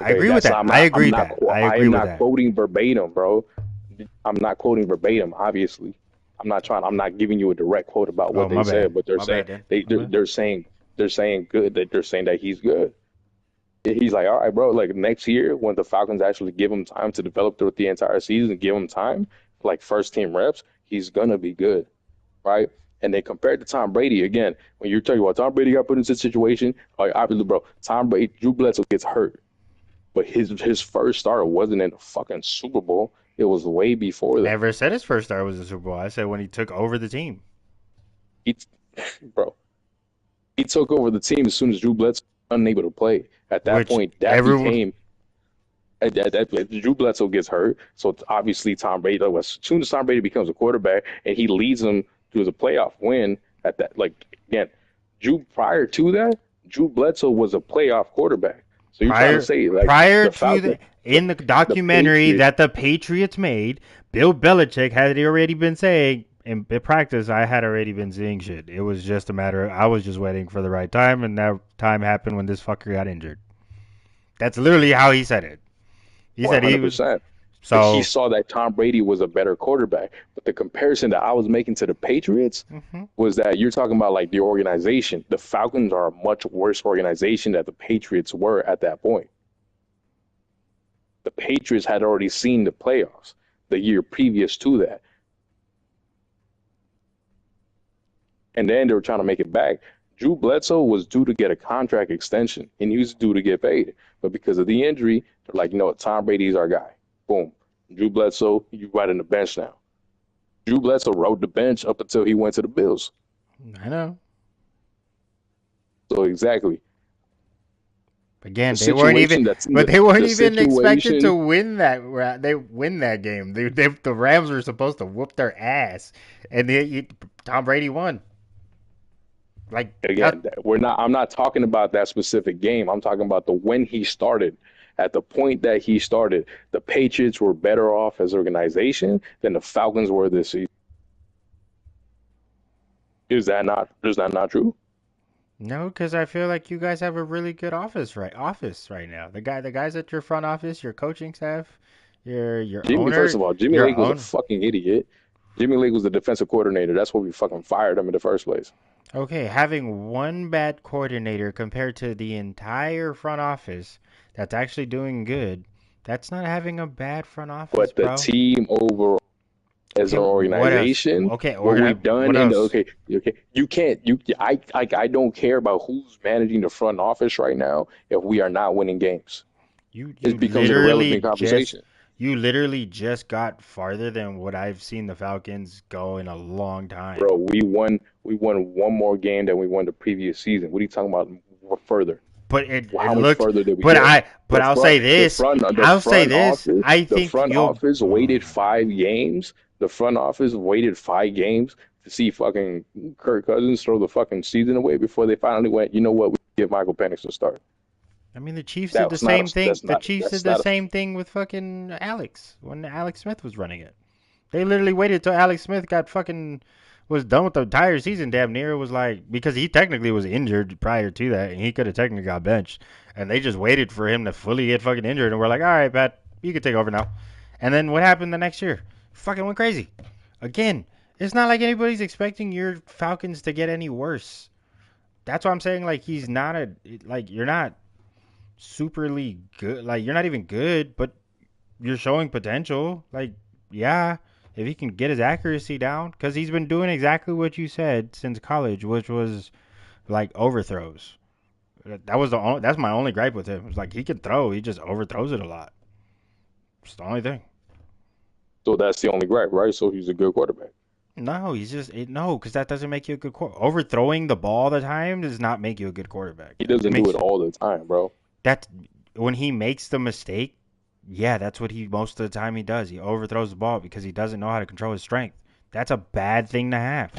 I Okay, agree with that's that. I'm I not agree with that. I I agree am with not that. quoting verbatim, bro. I'm not quoting verbatim, obviously. I'm not giving you a direct quote about Oh, what they my bad. said, but My bad then. My bad. they're saying good that they're saying that he's good. He's like, all right, bro, like next year when the Falcons actually give him time to develop throughout the entire season, give him time, like first team reps, he's gonna be good, right? And then compared to Tom Brady, again, when you're talking about Tom Brady got put into a situation, like obviously, bro, Tom Brady, Drew Bledsoe gets hurt, but his first start wasn't in the fucking Super Bowl. It was way before that. Never said his first start was a Super Bowl. I said when he took over the team. He, bro, he took over the team as soon as Drew Bledsoe was unable to play. At that Which point, that everyone. became Drew Bledsoe gets hurt, so obviously Tom Brady. Like, as soon as Tom Brady becomes a quarterback and he leads them to the playoff win, at that, like again, Drew prior to that, Drew Bledsoe was a playoff quarterback. So you're trying to say like Prior the to Falcons, the in the the documentary Patriots, that the Patriots made, Bill Belichick had already been saying in practice, I had already been seeing shit. It was just a matter of I was just waiting for the right time, and that time happened when this fucker got injured. That's literally how he said it. He said he was 100%. But he so. saw that Tom Brady was a better quarterback. But the comparison that I was making to the Patriots Mhm. was that you're talking about like the organization. The Falcons are a much worse organization than the Patriots were at that point. The Patriots had already seen the playoffs the year previous to that. And then they were trying to make it back. Drew Bledsoe was due to get a contract extension, and he was due to get paid. But because of the injury, they're like, you know what, Tom Brady's our guy. Boom. Drew Bledsoe, you riding the bench now. Drew Bledsoe rode the bench up until he went to the Bills. I know. So exactly. Again, The they weren't even, situation that's but they weren't the even expected to situation, win that. They win that game. The Rams were supposed to whoop their ass, and Tom Brady won. Like again, I'm not talking about that specific game. I'm talking about the when he started. At the point that he started, the Patriots were better off as an organization than the Falcons were this season. Is that not true? no, because I feel like you guys have a really good office right now. The guys at your front office, your coaching staff, your First owner, of all, Jimmy your Lake was a own. fucking idiot. Jimmy Lake was the defensive coordinator. That's why we fucking fired him in the first place. Okay, having one bad coordinator compared to the entire front office that's actually doing good, that's not having a bad front office, But the bro. team overall as Okay, an what else? organization, Okay, what we've done what in the else? okay, you can't you I don't care about who's managing the front office right now if we are not winning games. You It you becomes an literally irrelevant just conversation. you literally just got farther than what I've seen the Falcons go in a long time. Bro, we won one more game than we won the previous season. What are you talking about further? But Well, it how much looked. further did we But get? I'll say this. I'll say this. I The think front you'll. office Oh waited my. 5 games. The front office waited 5 games to see fucking Kirk Cousins throw the fucking season away before they finally went, you know what, we give Michael Penix a start. I mean, the Chiefs did That the was not same a thing. The Chiefs did that's the not a same thing with fucking Alex when Alex Smith was running it. They literally waited till Alex Smith got fucking was done with the entire season. Damn near was like because he technically was injured prior to that, and he could have technically got benched. And they just waited for him to fully get fucking injured, and we're like, all right, Pat, you can take over now. And then what happened the next year? Fucking went crazy. Again, it's not like anybody's expecting your Falcons to get any worse. That's why I'm saying like he's not a like you're not superly good. Like you're not even good, but you're showing potential. Like yeah, if he can get his accuracy down, because he's been doing exactly what you said since college, which was like overthrows. That's my only gripe with him. It's like he can throw, he just overthrows it a lot. It's the only thing. so that's the only gripe, right? So he's a good quarterback. No, no, because that doesn't make you a good quarterback. Overthrowing the ball all the time does not make you a good quarterback. He It doesn't do makes it all the time, bro. that when he makes the mistake, yeah, that's what he most of the time he does. He overthrows the ball because he doesn't know how to control his strength. That's a bad thing to have.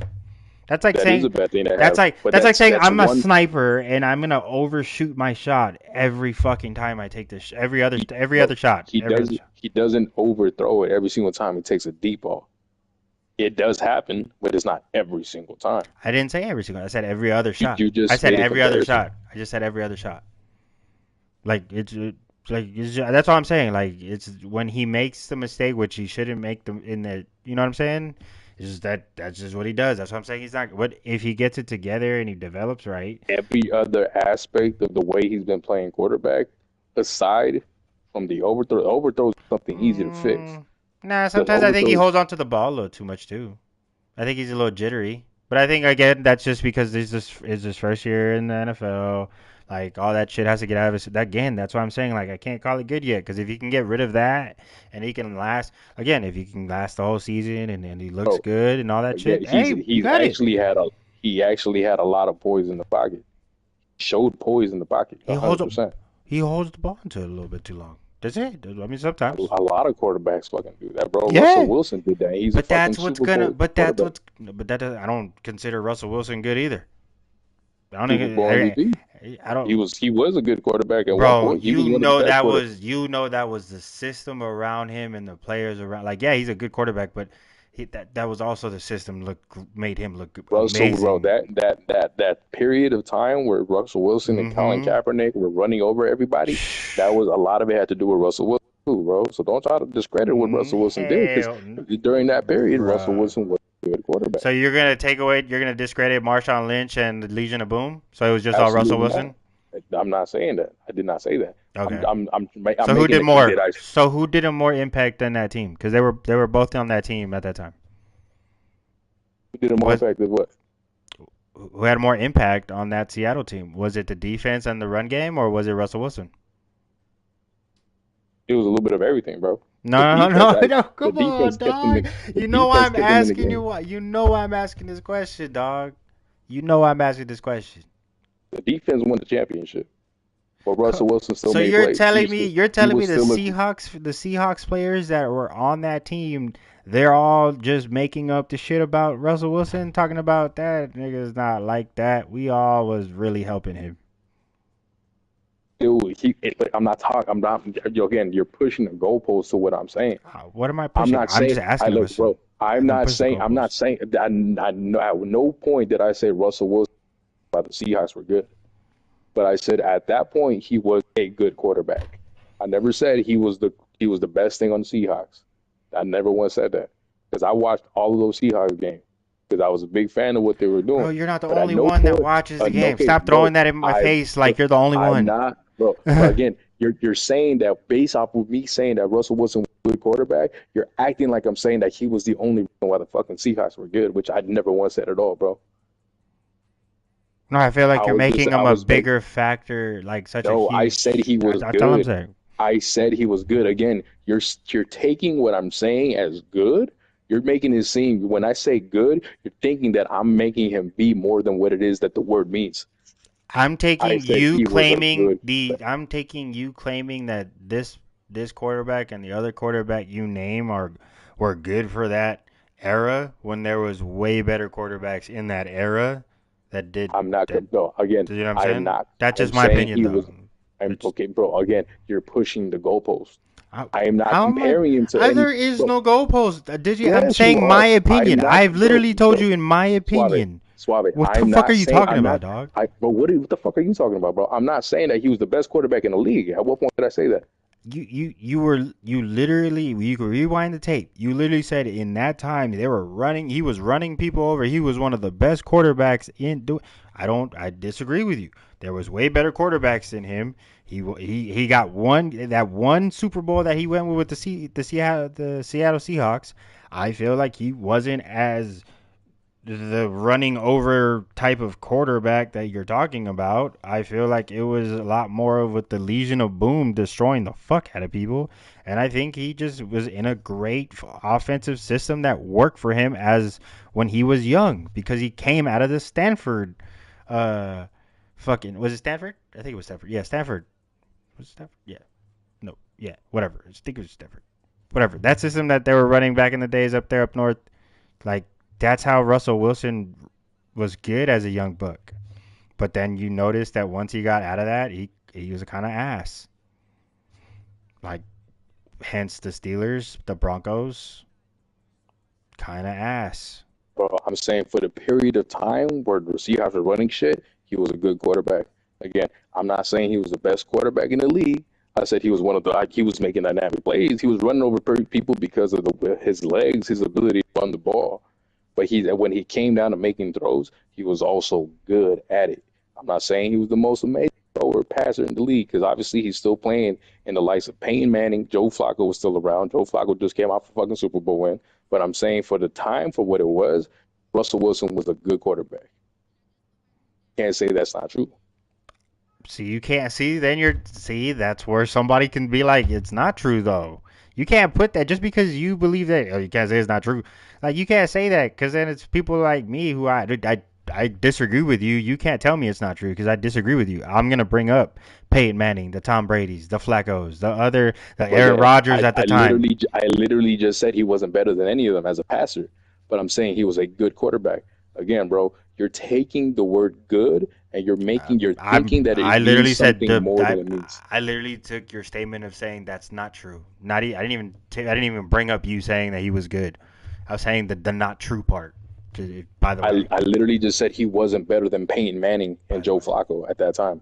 That's like That is saying a bad thing to have, but that's like saying that's I'm a one. sniper and I'm gonna overshoot my shot every fucking time I take this. Every Bro, other shot. Every other shot. he doesn't overthrow it every single time he takes a deep ball. It does happen, but it's not every single time. I didn't say every single. I said every other shot. You I just said made a every other comparison. shot. I just said every other shot. Like that's all I'm saying. Like it's when he makes the mistake, which he shouldn't make them in the. You know what I'm saying? It's just that's just what he does. That's what I'm saying. He's not. What if he gets it together and he develops right? Every other aspect of the way he's been playing quarterback, aside from the overthrow is something easy to fix. Mm, nah. The Sometimes I think he overthrows, holds on to the ball a little too much too. I think he's a little jittery. But I think again that's just because this is his first year in the NFL. Like all that shit has to get out of his. Again, that's why I'm saying like I can't call it good yet because if he can get rid of that and he can last again, if he can last the whole season and he looks bro, good and all that again, shit, hey, you got it. he actually had a lot of poise in the pocket. Showed poise in the pocket, He holds up. 100%. He holds the ball until a little bit too long. Does it? I mean, sometimes. A lot of quarterbacks fucking do that, bro. Russell Yeah, Wilson did that. He's a but fucking that's what's Super gonna. Bowl But that's quarterback, what's. But that doesn't, I don't consider Russell Wilson good either. I don't Super even. Bowl MVP. I don't. He was a good quarterback at one Bro, point. He was one of the best quarterbacks. you know that was the system around him and the players around. Like, yeah, he's a good quarterback, but that was also the system made him look Russell, bro, amazing. that period of time where Russell Wilson and Colin Mm-hmm. Kaepernick were running over everybody, that was a lot of it had to do with Russell Wilson too, bro. So don't try to discredit what Russell Wilson did, because Hell, during that period, Russell bruh. Wilson was a good quarterback. So you're gonna discredit Marshawn Lynch and the Legion of Boom? So it was just all Russell Absolutely not. Wilson? I'm not saying that. I did not say that. Okay. I'm So who making did the case more? that I So who did a more impact than that team? Because they were both on that team at that time. did a more Was effective what? Who had more impact on that Seattle team? Was it the defense and the run game, or was it Russell Wilson? It was a little bit of everything, bro. The No, no, defense, no, I, no. the Come on, defense kept them. dog. The You know defense I'm kept them in the asking you game. why. You know I'm asking this question, dog. You know I'm asking this question. The defense won the championship, but Russell Wilson still So made you're plays. telling me He was the still a Seahawks players that were on that team, they're all just making up the shit about Russell Wilson, talking about that nigga's not like that. We all was really helping him. dude. I'm not talking. I'm not. Again, you're pushing the goalpost to what I'm saying. What am I I'm pushing? not I'm saying. just I asking a look, question. bro. I I'm haven't not pushed the saying. I'm not goalpost. saying. At no point did I say Russell Wilson about the Seahawks were good. But I said at that point he was a good quarterback. I never said he was the best thing on the Seahawks. I never once said that, because I watched all of those Seahawks games because I was a big fan of what they were Bro, doing. you're not the But at only no one that point, watches the no, game. okay, Stop throwing bro, that in my I, face like you're the only I'm one. not, bro. But again, you're saying that based off of me saying that Russell Wilson was a good quarterback, you're acting like I'm saying that he was the only reason why the fucking Seahawks were good, which I never once said at all, bro. No, I feel like I you're was just, making I him a was make, bigger factor, like such a no, I said huge. he was That's all I'm good. saying. I said he was good. Again, you're taking what I'm saying as good. You're making it seem when I say good, you're thinking that I'm making him be more than what it is that the word means. I'm I taking said you he was a claiming good the. quarterback. I'm taking you claiming that this quarterback and the other quarterback you name were good for that era when there was way better quarterbacks in that era that did I'm not that. no. Again, Do you know what I'm I am saying? not. That's I'm just my saying opinion, he though. was. I'm It's okay, bro. Again, you're pushing the goalpost. how, I am not how am I? comparing him to any. There is Bro, no goalpost. Did you? I'm yes, you saying my are. I'm opinion. not, I've bro, literally told bro. you in my Suave, opinion. Suave. What the I'm fuck are not you saying talking I'm about, not. dog? But what the fuck are you talking about, bro? I'm not saying that he was the best quarterback in the league. At what point did I say that? You could rewind the tape. You literally said in that time he was running people over. He was one of the best quarterbacks in do I disagree with you. There was way better quarterbacks than him. He got one Super Bowl that he went with the Seattle Seahawks. I feel like he wasn't as the running over type of quarterback that you're talking about. I feel like it was a lot more with the Legion of Boom destroying the fuck out of people. And I think he just was in a great offensive system that worked for him as when he was young because he came out of the Stanford fucking was it Stanford? I think it was Stanford. Yeah, Stanford. Was it Stanford? Yeah. No. Yeah, whatever. I think it was Stanford. Whatever. That system that they were running back in the days up there up north, like that's how Russell Wilson was good as a young buck. But then you notice that once he got out of that, he was a kind of ass. Like hence the Steelers, the Broncos, kind of ass. Bro, I'm saying for the period of time where the Seahawks were running shit, he was a good quarterback. Again, I'm not saying he was the best quarterback in the league. I said he was one of the. Like, he was making dynamic plays. He was running over people because of his legs, his ability to run the ball. But when he came down to making throws, he was also good at it. I'm not saying he was the most amazing thrower passer in the league, because obviously he's still playing in the likes of Peyton Manning. Joe Flacco was still around. Joe Flacco just came off a fucking Super Bowl win. But I'm saying for the time, for what it was, Russell Wilson was a good quarterback. Can't say that's not true. See, you can't see. That's where somebody can be like, it's not true though. You can't put that just because you believe that. Oh, you can't say it's not true. Like you can't say that because then it's people like me who I disagree with you. You can't tell me it's not true because I disagree with you. I'm gonna bring up Peyton Manning, the Tom Brady's, the Flaccos, the But Aaron yeah, Rodgers at the time. I literally just said he wasn't better than any of them as a passer. But I'm saying he was a good quarterback. Again, bro, you're taking the word good and you're thinking that I it literally means said something more than it means. I literally took your statement of saying that's not true. I didn't even bring up you saying that he was good. I was saying the not true part. By the way, I literally just said he wasn't better than Peyton Manning and Joe Flacco at that time.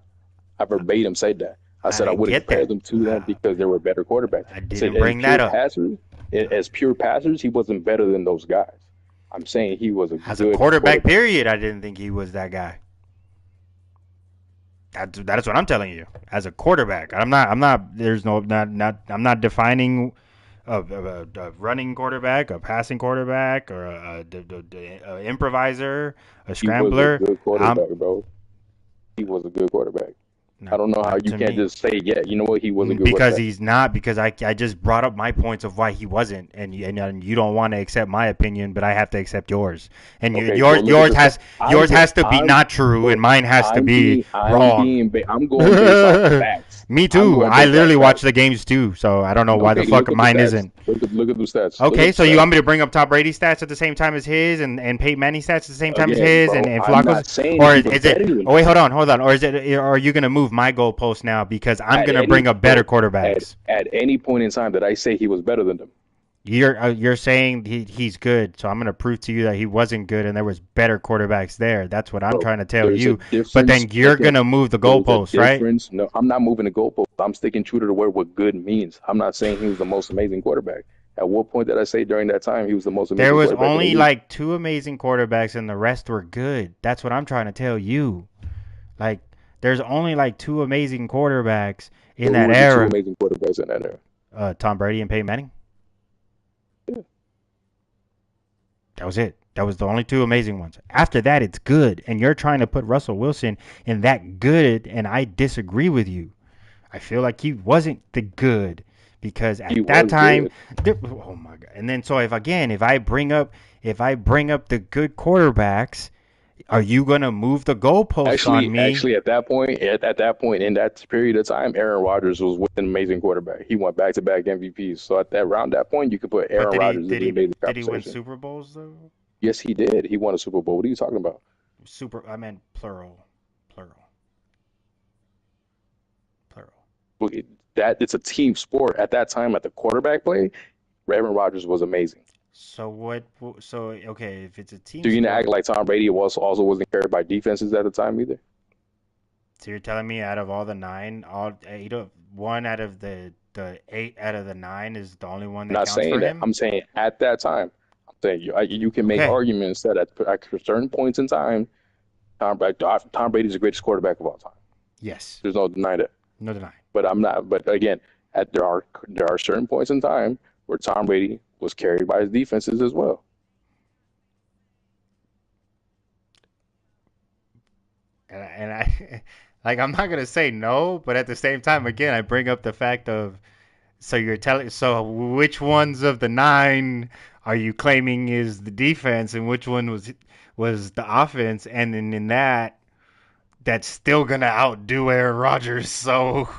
I verbatim said that. I said I wouldn't get compare that. them to them because they were better quarterbacks. I I said didn't bring that up. as pure passers, he wasn't better than those guys. I'm saying he was a As good a quarterback, period, I didn't think he was that guy. That's what I'm telling you. As a quarterback, I'm not. There's no not. I'm not defining a running quarterback, a passing quarterback, or a improviser, a scrambler. He was a good quarterback, bro. He was a good quarterback. I don't know how you can't just say, yeah, you know what, he was a good because quarterback. He's not. Because I just brought up my points of why he wasn't, and you don't want to accept my opinion, but I have to accept yours. And yours has to be not true, and mine has to be wrong. I'm going based off facts. Me too. I literally watch the games too, so I don't know why the fuck mine isn't. Look at the stats. Okay, so you want me to bring up Tom Brady stats at the same time as his, and Peyton Manning stats at the same time as his, and Flacco's? Or is it? Oh wait, hold on. Or is it? Or are you gonna move my goalpost now because I'm gonna bring up better quarterbacks? At any point in time, did I say he was better than them? You're saying he's good, so I'm gonna prove to you that he wasn't good, and there was better quarterbacks there. That's what I'm trying to tell you. But then you're gonna move the goalpost, right? No, I'm not moving the goalpost. I'm sticking true to the word what good means. I'm not saying he was the most amazing quarterback. At what point did I say during that time he was the most amazing quarterback? There was only like 2 amazing quarterbacks, and the rest were good. That's what I'm trying to tell you. Like, there's only like 2 amazing quarterbacks in that era. 2 amazing quarterbacks in that era. Tom Brady and Peyton Manning. Yeah. That was it. That was the only 2 amazing ones. After that, it's good, and you're trying to put Russell Wilson in that good, and I disagree with you. I feel like he wasn't the good because at that time, oh my god. And then so if I bring up the good quarterbacks, are you gonna move the goalpost on me? Actually, at that point, in that period of time, Aaron Rodgers was with an amazing quarterback. He won back-to-back MVPs. So around that point, you could put Aaron Rodgers in the amazing conversation. Did he win Super Bowls though? Yes, he did. He won a Super Bowl. What are you talking about? I meant plural. It's a team sport. At that time, at the quarterback play, Aaron Rodgers was amazing. So what? So okay, if it's a team, do you act like Tom Brady also wasn't carried by defenses at the time either? So you're telling me out of all the 9, one out of the 8 out of the 9 is the only one that counts for him? I'm not saying that. I'm saying at that time. I'm saying you can make arguments that at certain points in time, Tom Brady is the greatest quarterback of all time. Yes. There's no denying that. No denying. But I'm not. But again, there are certain points in time where Tom Brady was carried by his defenses as well. And I like, I'm not gonna say no, but at the same time, again, I bring up the fact of, so which ones of the 9 are you claiming is the defense, and which one was the offense? And then in that's still gonna outdo Aaron Rodgers. So.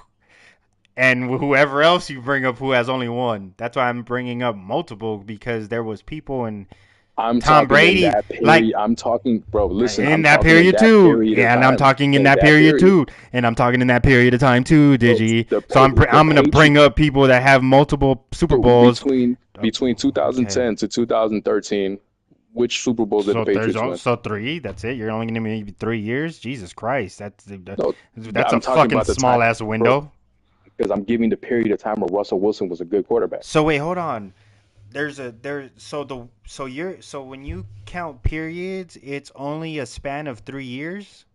And whoever else you bring up who has only 1. That's why I'm bringing up multiple, because there was people in Tom Brady. I'm talking, bro, listen. In that period too. Yeah, and I'm talking in that period too. And I'm talking in that period of time too, Digi. So I'm going to bring up people that have multiple Super Bowls. Between 2010 to 2013, which Super Bowl did the Patriots win? So 3, that's it? You're only going to maybe 3 years? Jesus Christ. That's a fucking small-ass window. Bro. Because I'm giving the period of time where Russell Wilson was a good quarterback. So wait, hold on. So when you count periods, it's only a span of 3 years?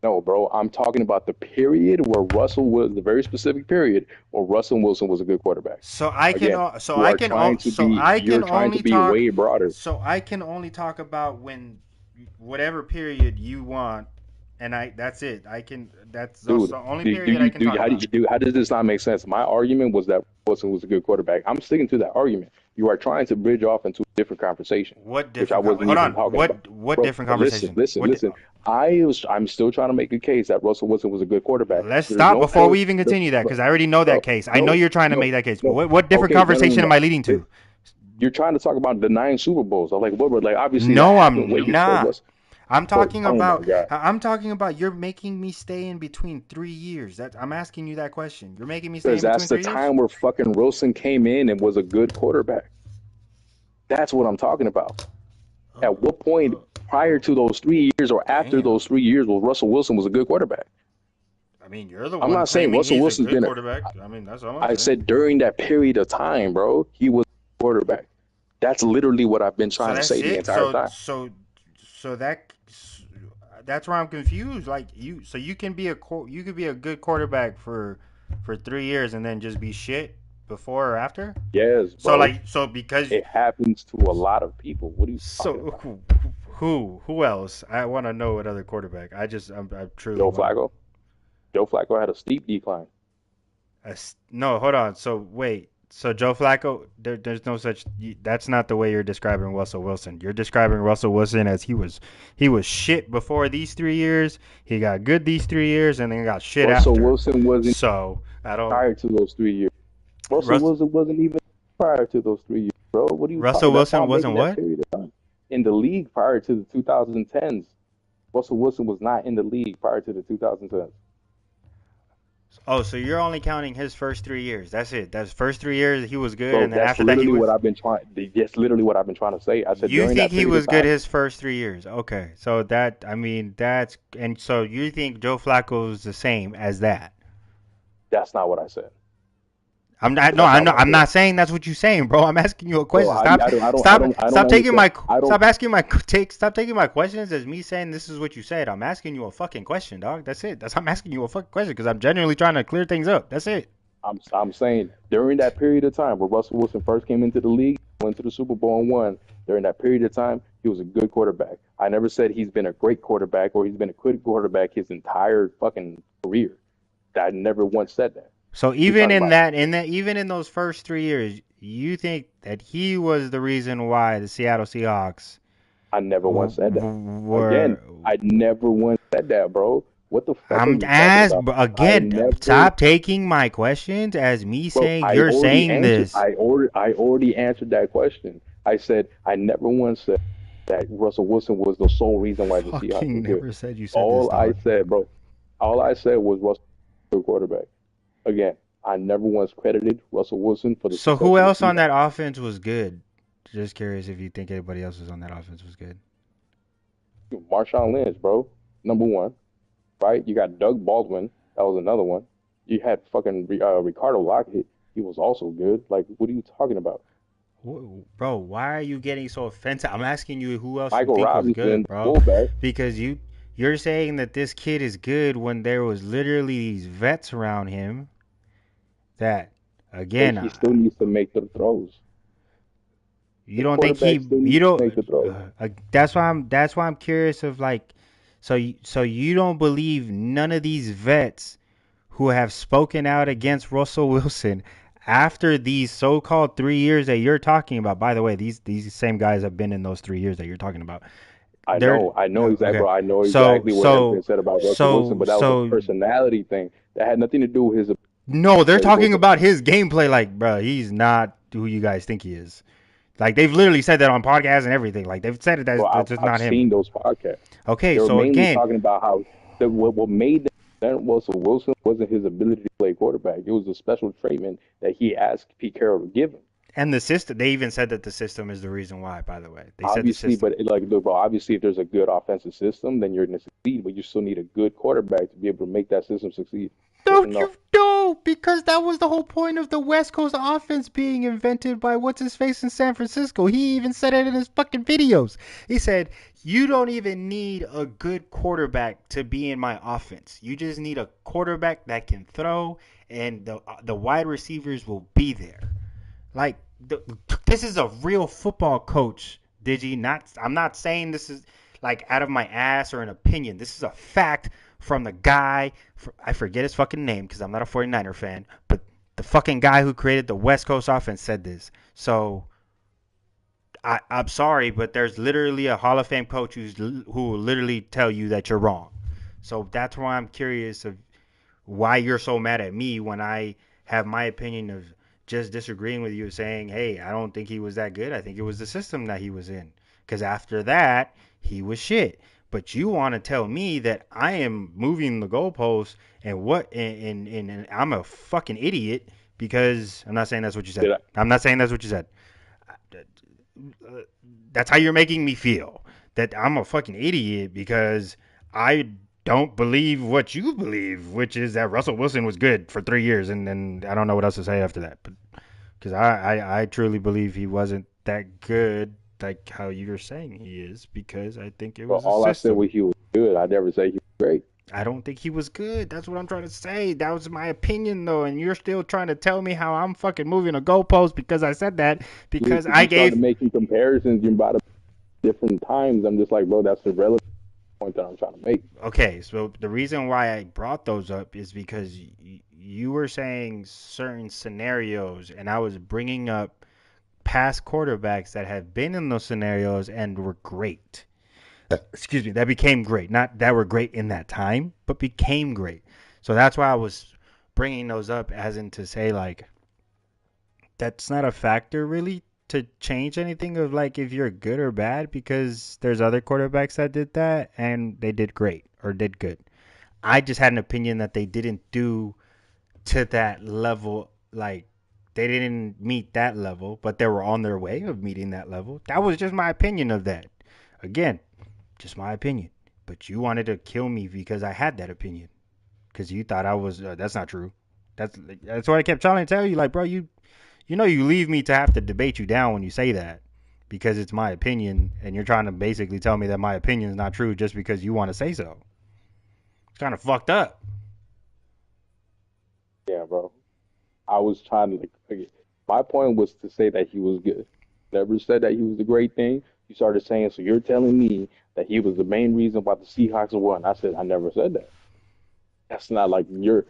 No, bro. I'm talking about the period where the very specific period where Russell Wilson was a good quarterback. So I can only be way broader. So I can only talk about whatever period you want. And that's it. That's the only period I can talk about. How does this not make sense? My argument was that Wilson was a good quarterback. I'm sticking to that argument. You are trying to bridge off into a different conversation. What different? What different conversation? Listen. I'm still trying to make a case that Russell Wilson was a good quarterback. Let's stop before we even continue that, because I already know that case. I know you're trying to make that case. But what different conversation am I leading to? You're trying to talk about the 9 Super Bowls. Obviously. No, I'm not. I'm talking about you're making me stay in between 3 years. I'm asking you that question. You're making me stay in between 3 years? Because that's the time where fucking Wilson came in and was a good quarterback. That's what I'm talking about. At what point prior to those 3 years or after those 3 years was Russell Wilson was a good quarterback? I mean, you're the I'm one not saying claiming Russell he's a Wilson's good been quarterback. I mean, that's all I'm I saying. said during that period of time, bro, he was a quarterback. That's literally what I've been So trying to that's say the it. entire time. So that's where I'm confused. Like so you can be you could be a good quarterback for 3 years and then just be shit before or after. Yes, So bro. because It happens to a lot of people. What are you talking so about? who else? I want to know another quarterback. I truly Joe want. Flacco. Joe Flacco had a steep decline. No, hold on. So wait. So Joe Flacco, there's no such. That's not the way you're describing Russell Wilson. You're describing Russell Wilson as he was shit before these 3 years. He got good these 3 years, and then got shit Russell after. Wilson wasn't So I don't. prior to those 3 years. Russell Russ, Wilson wasn't even prior to those 3 years, bro. What are you Russell talking? That's why Wilson I'm wasn't making that what? period of time. In the league prior to the 2010s, Russell Wilson was not in the league prior to the 2010s. Oh, so you're only counting his first 3 years. That's it. That's first 3 years he was good, Bro, and then that's after that he literally was. what I've been trying. That's literally what I've been trying to say. I said You during think that he period of was good time, his first 3 years? Okay, so that I mean that's and so you think Joe Flacco's the same as that? that's not what I said. I'm not. No, That's I not know. what I I'm said. not saying that's what you're saying, bro. I'm asking you a Bro, question. Stop. I don't Taking understand. my. I don't. Stop asking my. Stop taking my questions as me saying this is what you said. I'm asking you a fucking question, dog. That's it. I'm asking you a fucking question because I'm genuinely trying to clear things up. That's it. I'm saying during that period of time where Russell Wilson first came into the league, went to the Super Bowl and won. During that period of time, he was a good quarterback. I never said he's been a great quarterback or he's been a good quarterback his entire fucking career. I never once said that. So You even talking in about? that, even in those first 3 years, you think that he was the reason why the Seattle Seahawks I never once said that. Again, were. I never once said that, bro. What the fuck are I'm you talking asked about? I again. never, Stop taking my questions as me bro. saying you're saying this. I already answered that question. I said I never once said that Russell Wilson was the sole reason why the Seahawks were Fucking good. never said you said this, All I dog. said, bro, all I said was Russell Wilson quarterback. Again, I never once credited Russell Wilson for the So success who of the else on Seahawks. that offense was good? Just curious if you think anybody else was on that offense was good. Marshawn Lynch, bro, number one, right? You got Doug Baldwin, that was another one. You had fucking Ricardo Lockett, he was also good. Like, what are you talking about? Bro, why are you getting so offensive? I'm asking you who else you Michael think was good, Robinson, bro. fullback. Because you're saying that this kid is good when there was literally these vets around him that But again, he still needs to make the throws. you The don't think quarterback still you needs to don't make the throws. that's why I'm curious of like so you don't believe none of these vets who have spoken out against Russell Wilson after these so-called 3 years that you're talking about. By the way, these same guys have been in those 3 years that you're talking about. They're I know exactly, okay. bro. I know So exactly what has been so said about Russell Wilson, so but that was a so personality thing that had nothing to do with his no, they're playable talking about ability. his gameplay. Like, bro, he's not who you guys think he is. Like they've literally said that on podcasts and everything. Like they've said it that's just I've not him. seen those podcasts. Okay, They were so mainly again, talking about how what made them Russell Wilson wasn't his ability to play quarterback. It was the special treatment that he asked Pete Carroll to give him. and the system. They even said that the system is the reason why. By the way, they said the Obviously, system. but like, look, bro, obviously, if there's a good offensive system, then you're going to succeed. But you still need a good quarterback to be able to make that system succeed. Yes No, or you no? don't, because that was the whole point of the West Coast offense being invented by what's his face in San Francisco. He even said it in his fucking videos. He said, "You don't even need a good quarterback to be in my offense. You just need a quarterback that can throw, and the wide receivers will be there." Like this is a real football coach, Digi. Not I'm not saying this is like out of my ass or an opinion. This is a fact from the guy. I forget his fucking name because I'm not a 49er fan, but the fucking guy who created the West Coast offense said this. So I'm sorry, but there's literally a Hall of Fame coach who will literally tell you that you're wrong. So that's why I'm curious of why you're so mad at me when I have my opinion of just disagreeing with you, saying, hey, I don't think he was that good. I think it was the system that he was in. Because after that, he was shit. But you want to tell me that I am moving the goalposts and I'm a fucking idiot because I'm not saying that's what you said. Did I? I'm not saying that's what you said. that's how you're making me feel. That I'm a fucking idiot because I don't believe what you believe, which is that Russell Wilson was good for 3 years, and then I don't know what else to say after that. But because I truly believe he wasn't that good, like how you're saying he is, because I think it But was a all I said system. was he was good. I never say he was great. I don't think he was good. That's what I'm trying to say. That was my opinion, though, and you're still trying to tell me how I'm fucking moving a goalpost because I said that because I You started gave. making comparisons about different times. I'm just like, bro, that's the relevant point that I'm trying to make. Okay, so the reason why I brought those up is because you were saying certain scenarios, and I was bringing up past quarterbacks that have been in those scenarios and were great. Excuse me, that became great. Not that were great in that time, but became great. So that's why I was bringing those up, as in to say, like, that's not a factor really to change anything of like if you're good or bad because there's other quarterbacks that did that and they did great or did good. I just had an opinion that they didn't do to that level. Like they didn't meet that level, but they were on their way of meeting that level. That was just my opinion of that. Again, just my opinion. But you wanted to kill me because I had that opinion because you thought I was. That's not true. That's what I kept trying to tell you. Like, bro, you leave me to have to debate you down when you say that because it's my opinion, and you're trying to basically tell me that my opinion is not true just because you want to say so. It's kind of fucked up. Yeah, bro. I was trying to like, my point was to say that he was good. Never said that he was the great thing. You started saying, so you're telling me that he was the main reason why the Seahawks won. I said, I never said that. That's not like you're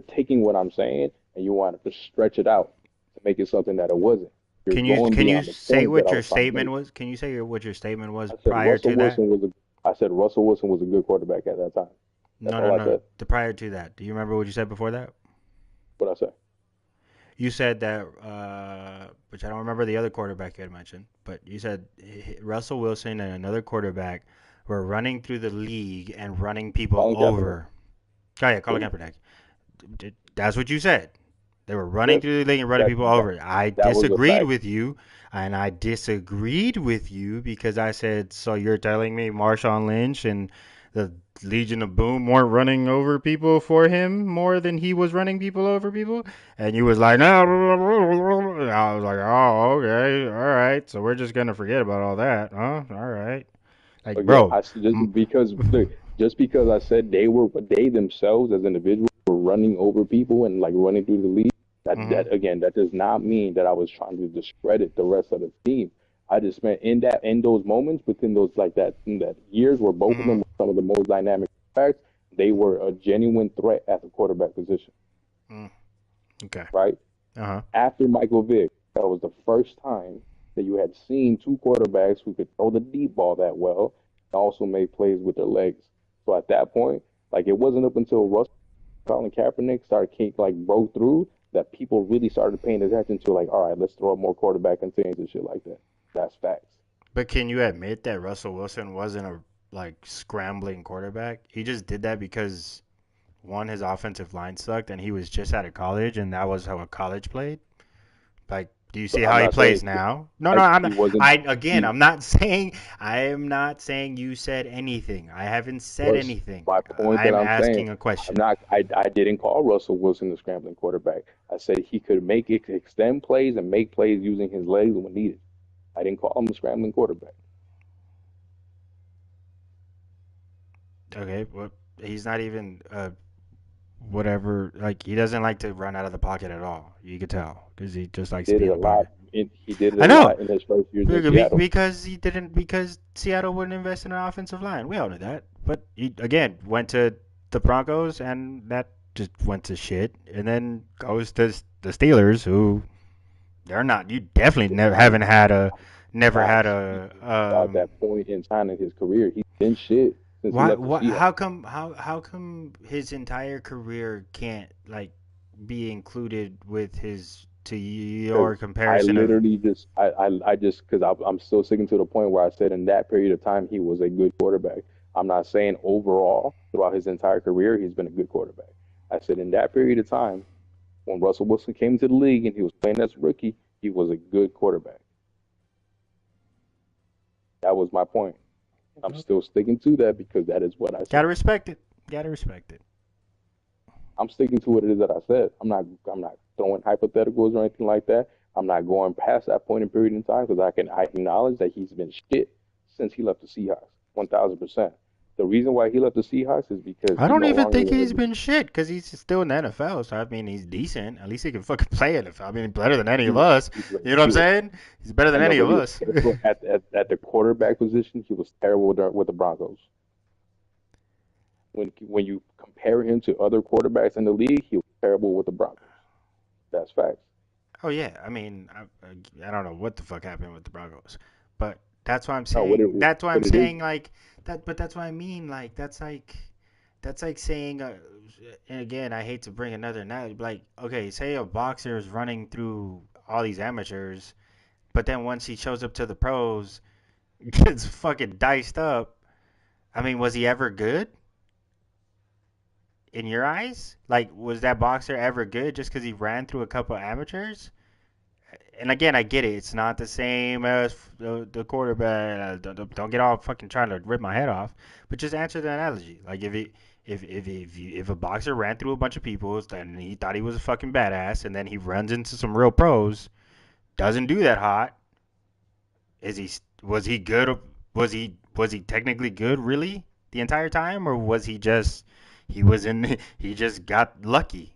taking what I'm saying and you want to stretch it out to make it something that it wasn't. You're Can you going can you beyond the say point that what I your was trying to statement make. was? Can you say what your statement was I said prior to that? I said Russell Wilson was a good quarterback at that time. That's No, no, all I no. said. The prior to that. Do you remember what you said before that? What I said. You said that, which I don't remember the other quarterback you had mentioned, but you said Russell Wilson and another quarterback were running through the league and running people Colin Kaepernick. over. Oh yeah, Colin Who? Kaepernick. That's what you said. They were running Yes. through the league and running That people that over. I that was a disagreed fact. with you, and I disagreed with you because I said, so you're telling me Marshawn Lynch and the Legion of Boom weren't running over people for him more than he was running people over people? And you was like, no. And I was like, oh, okay, all right. So we're just gonna forget about all that, huh? All right. Like, Again, bro, just because I said they themselves as individuals were running over people and like running through the league, mm-hmm, that does not mean that I was trying to discredit the rest of the team. I just meant in those moments within those like that in that years where both of them mm-hmm, were some of the most dynamic quarterbacks, they were a genuine threat at the quarterback position, mm, okay, right? uh-huh, After Michael Vick, that was the first time that you had seen two quarterbacks who could throw the deep ball that well and also make plays with their legs. So at that point, like it wasn't up until Russell Colin Kaepernick started like broke through that people really started paying attention to like, all right, let's throw up more quarterback and things and shit like that. That's facts. but can you admit that Russell Wilson wasn't a like scrambling quarterback? He just did that because one, his offensive line sucked, and he was just out of college, and that was how a college played. Like, do you see But I'm how he not saying plays now? No, no, like I'm he not. wasn't I again, he I'm not saying. I am not saying you said anything. I haven't said was anything. my point that I'm I'm saying. asking a question. I didn't call Russell Wilson the scrambling quarterback. I said he could make it extend plays and make plays using his legs when needed. I didn't call him a scrambling quarterback. Okay, well, he's not even whatever. Like, he doesn't like to run out of the pocket at all. You could tell because he just likes to Did be it in a the pocket. lot. He did it I a know. lot in his first years in Seattle. Because he didn't, because Seattle wouldn't invest in an offensive line. We all knew that. But he, again, went to the Broncos, and that just went to shit. And then goes to the Steelers, who they're not. You definitely never I'm haven't had a, never not had speaking about a. that point in time in his career. He's been shit since he Why? left the What? Seahawks. How come his entire career can't like be included with his to Because your comparison of? I just because I'm still sticking to the point where I said in that period of time he was a good quarterback. I'm not saying overall throughout his entire career he's been a good quarterback. I said in that period of time when Russell Wilson came to the league and he was playing as a rookie, he was a good quarterback. That was my point. I'm still sticking to that because that is what I said. Gotta respect it. Gotta respect it. I'm sticking to what it is that I said. I'm not throwing hypotheticals or anything like that. I'm not going past that point in period in time because I acknowledge that he's been shit since he left the Seahawks. 1,000%. The reason why he left the Seahawks is because I he don't no even longer think he's wanted been shit because he's still in the NFL. So I mean, he's decent. At least he can fucking play NFL. I mean, better than any of us. You know what I'm saying? He's better I than know, any but of he was us. terrible at the quarterback position. He was terrible with the Broncos. When you compare him to other quarterbacks in the league, he was terrible with the Broncos. That's facts. Oh yeah, I mean, I don't know what the fuck happened with the Broncos, but that's why I'm No, saying. That's why I'm what it is. saying like that. But that's what I mean. Like that's like saying. And again, I hate to bring another analogy. Like, okay, say a boxer is running through all these amateurs, but then once he shows up to the pros, gets fucking diced up. I mean, was he ever good in your eyes? Like, was that boxer ever good just because he ran through a couple amateurs? And again, I get it. It's not the same as the quarterback. Don't get all fucking trying to rip my head off, but just answer the analogy. Like if a boxer ran through a bunch of people and he thought he was a fucking badass, and then he runs into some real pros, doesn't do that hot. Was he good? Was he technically good really the entire time, or was he just he just got lucky?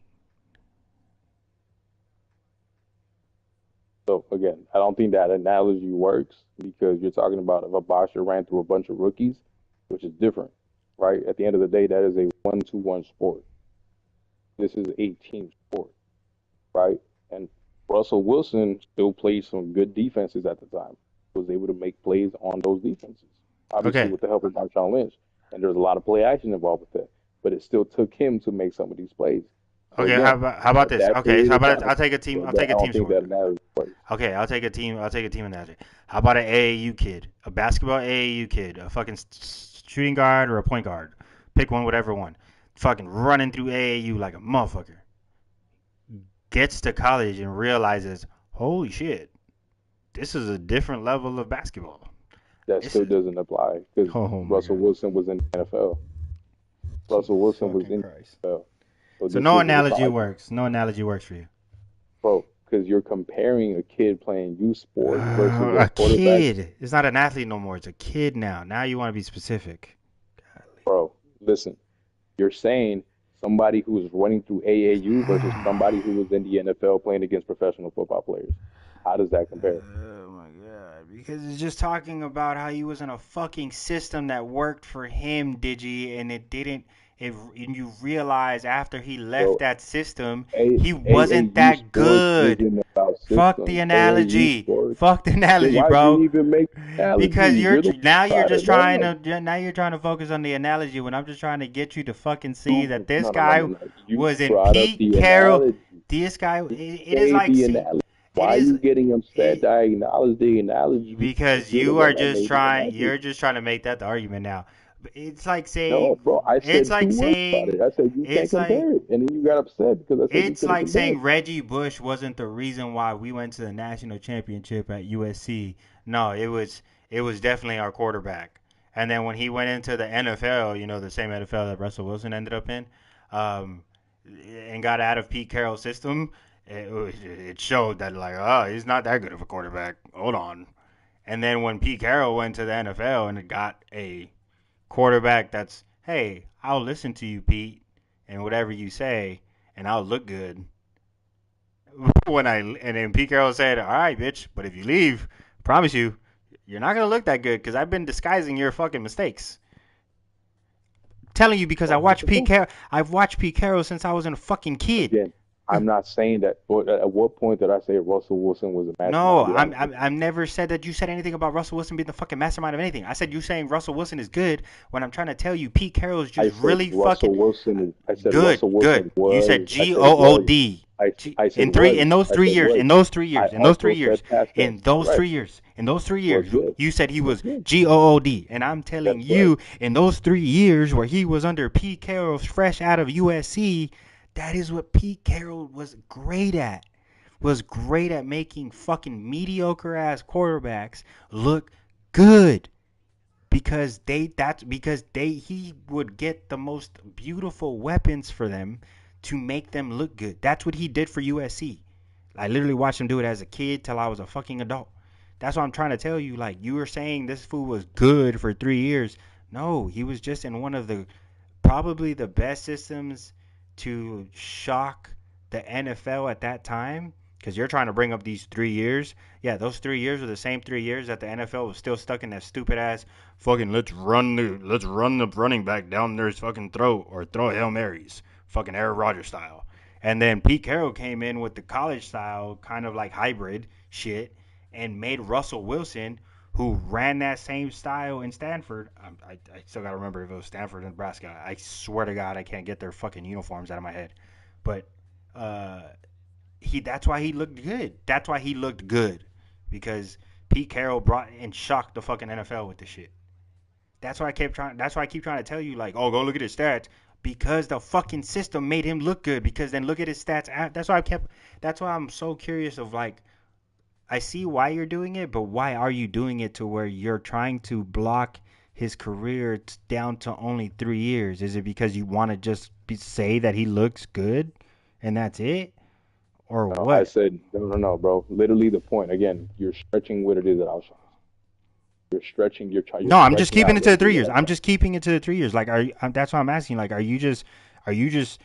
So again, I don't think that analogy works because you're talking about if a boxer ran through a bunch of rookies, which is different, right? At the end of the day, that is a 1-to-1 sport. This is a team sport, right? And Russell Wilson still played some good defenses at the time. Was able to make plays on those defenses, obviously Okay, with the help of Marshawn Lynch. And there's a lot of play action involved with that. But it still took him to make some of these plays. So okay. again, How about at this? that Okay, so period how of about time, I'll take a team. I'll that, take I a don't team think sport. that analogy works. Okay, I'll take a team. I'll take a team analogy. How about an AAU kid, a basketball AAU kid, a fucking shooting guard or a point guard? Pick one, whatever one. Fucking running through AAU like a motherfucker. Gets to college and realizes, holy shit, this is a different level of basketball. That This still is. doesn't apply because Oh my Russell god. Wilson was in the NFL. Russell Jesus Wilson was fucking in Christ. the NFL. So So this no is analogy logic, works. No analogy works for you. bro, because you're comparing a kid playing youth sports versus a A quarterback, kid. It's not an athlete no more. It's a kid now. Now you want to be specific. bro. Listen, you're saying somebody who is running through AAU versus somebody who was in the NFL playing against professional football players. How does that compare? Oh my god! Because it's just talking about how he was in a fucking system that worked for him, Digi, and it didn't. And you realize after he left So that system, A he wasn't AAU that sports good. isn't about Fuck the systems. AAU analogy. sports. Fuck the Then analogy, why'd you bro. even make the Because analogy? you're You're the now one you're trying to just know. trying Like, to now you're trying to focus on the analogy when I'm just trying to get you to fucking see you, that this no, no, no, no, guy no. You was in brought up Pete the Carroll. analogy. This guy, You it is gave like the saying analogy. it Why are is. you getting upset It, that I acknowledge the analogy because because you're the you are one that just made the trying analogy? you're just trying to make that the argument now. It's like No, saying bro. I it's said two like words about saying it. I said you can't it's like compare it, and then you got upset because I said you it's couldn't like compare saying it. Reggie Bush wasn't the reason why we went to the national championship at USC. No, it was definitely our quarterback. And then when he went into the NFL, the same NFL that Russell Wilson ended up in, um, and got out of Pete Carroll's system, it showed that like, oh, he's not that good of a quarterback. Hold on. And then when Pete Carroll went to the NFL and got a quarterback that's, hey, I'll listen to you, Pete, and whatever you say, and I'll look good. And then Pete Carroll said, all right, bitch, but if you leave, I promise you, you're not gonna look that good because I've been disguising your fucking mistakes. I'm telling you because I watched Pete 100%. Carroll. I've watched Pete Carroll since I was a fucking kid. Again, I'm not saying that. But at what point did I say Russell Wilson was a No, mastermind behind I'm I've never said that you said anything about Russell Wilson being the fucking mastermind of anything. I said you saying Russell Wilson is good when I'm trying to tell you Pete Carroll is I just said really fucking Russell Wilson. I said good, Russell good. Wilson You said was. I G O said O was. D. I said In three was. in those I three said years, was. in those 3 years, I in those three also years, said past tense. in those Correct. 3 years, in those three Was years, good. you said he Was was good. GOOD, and I'm telling That's correct. you, in those 3 years where he was under Pete Carroll, fresh out of USC, that is what Pete Carroll was great at. Was great at making fucking mediocre ass quarterbacks look good. because he would get the most beautiful weapons for them to make them look good. That's what he did for USC. I literally watched him do it as a kid till I was a fucking adult. That's what I'm trying to tell you. Like, you were saying this fool was good for 3 years. No, he was just in one of the probably the best systems to shock the NFL at that time. Because you're trying to bring up these 3 years. Yeah, those 3 years were the same 3 years that the NFL was still stuck in that stupid ass fucking let's run the running back down their fucking throat or throw Hail Marys, fucking Aaron Rodgers style. And then Pete Carroll came in with the college style kind of like hybrid shit and made Russell Wilson, who ran that same style in Stanford. I still got to remember if it was Stanford or Nebraska. I swear to God, I can't get their fucking uniforms out of my head. But uh, that's why he looked good. That's why he looked good, because Pete Carroll brought and shocked the fucking NFL with the shit. That's why I keep trying to tell you, like, oh, go look at his stats, because the fucking system made him look good. Because then look at his stats. That's why I'm so curious of, like, I see why you're doing it, but why are you doing it to where you're trying to block his career down to only 3 years? Is it because you want to just say that he looks good and that's it? Or No, I what? said no, bro. Literally the point. Again, you're stretching what it is that I was trying. You're stretching. You're No, I'm just stretching keeping out it to what the it is three that years. I'm I'm trying. just keeping it to the 3 years. Like, that's why I'm asking. Like, are you just are you just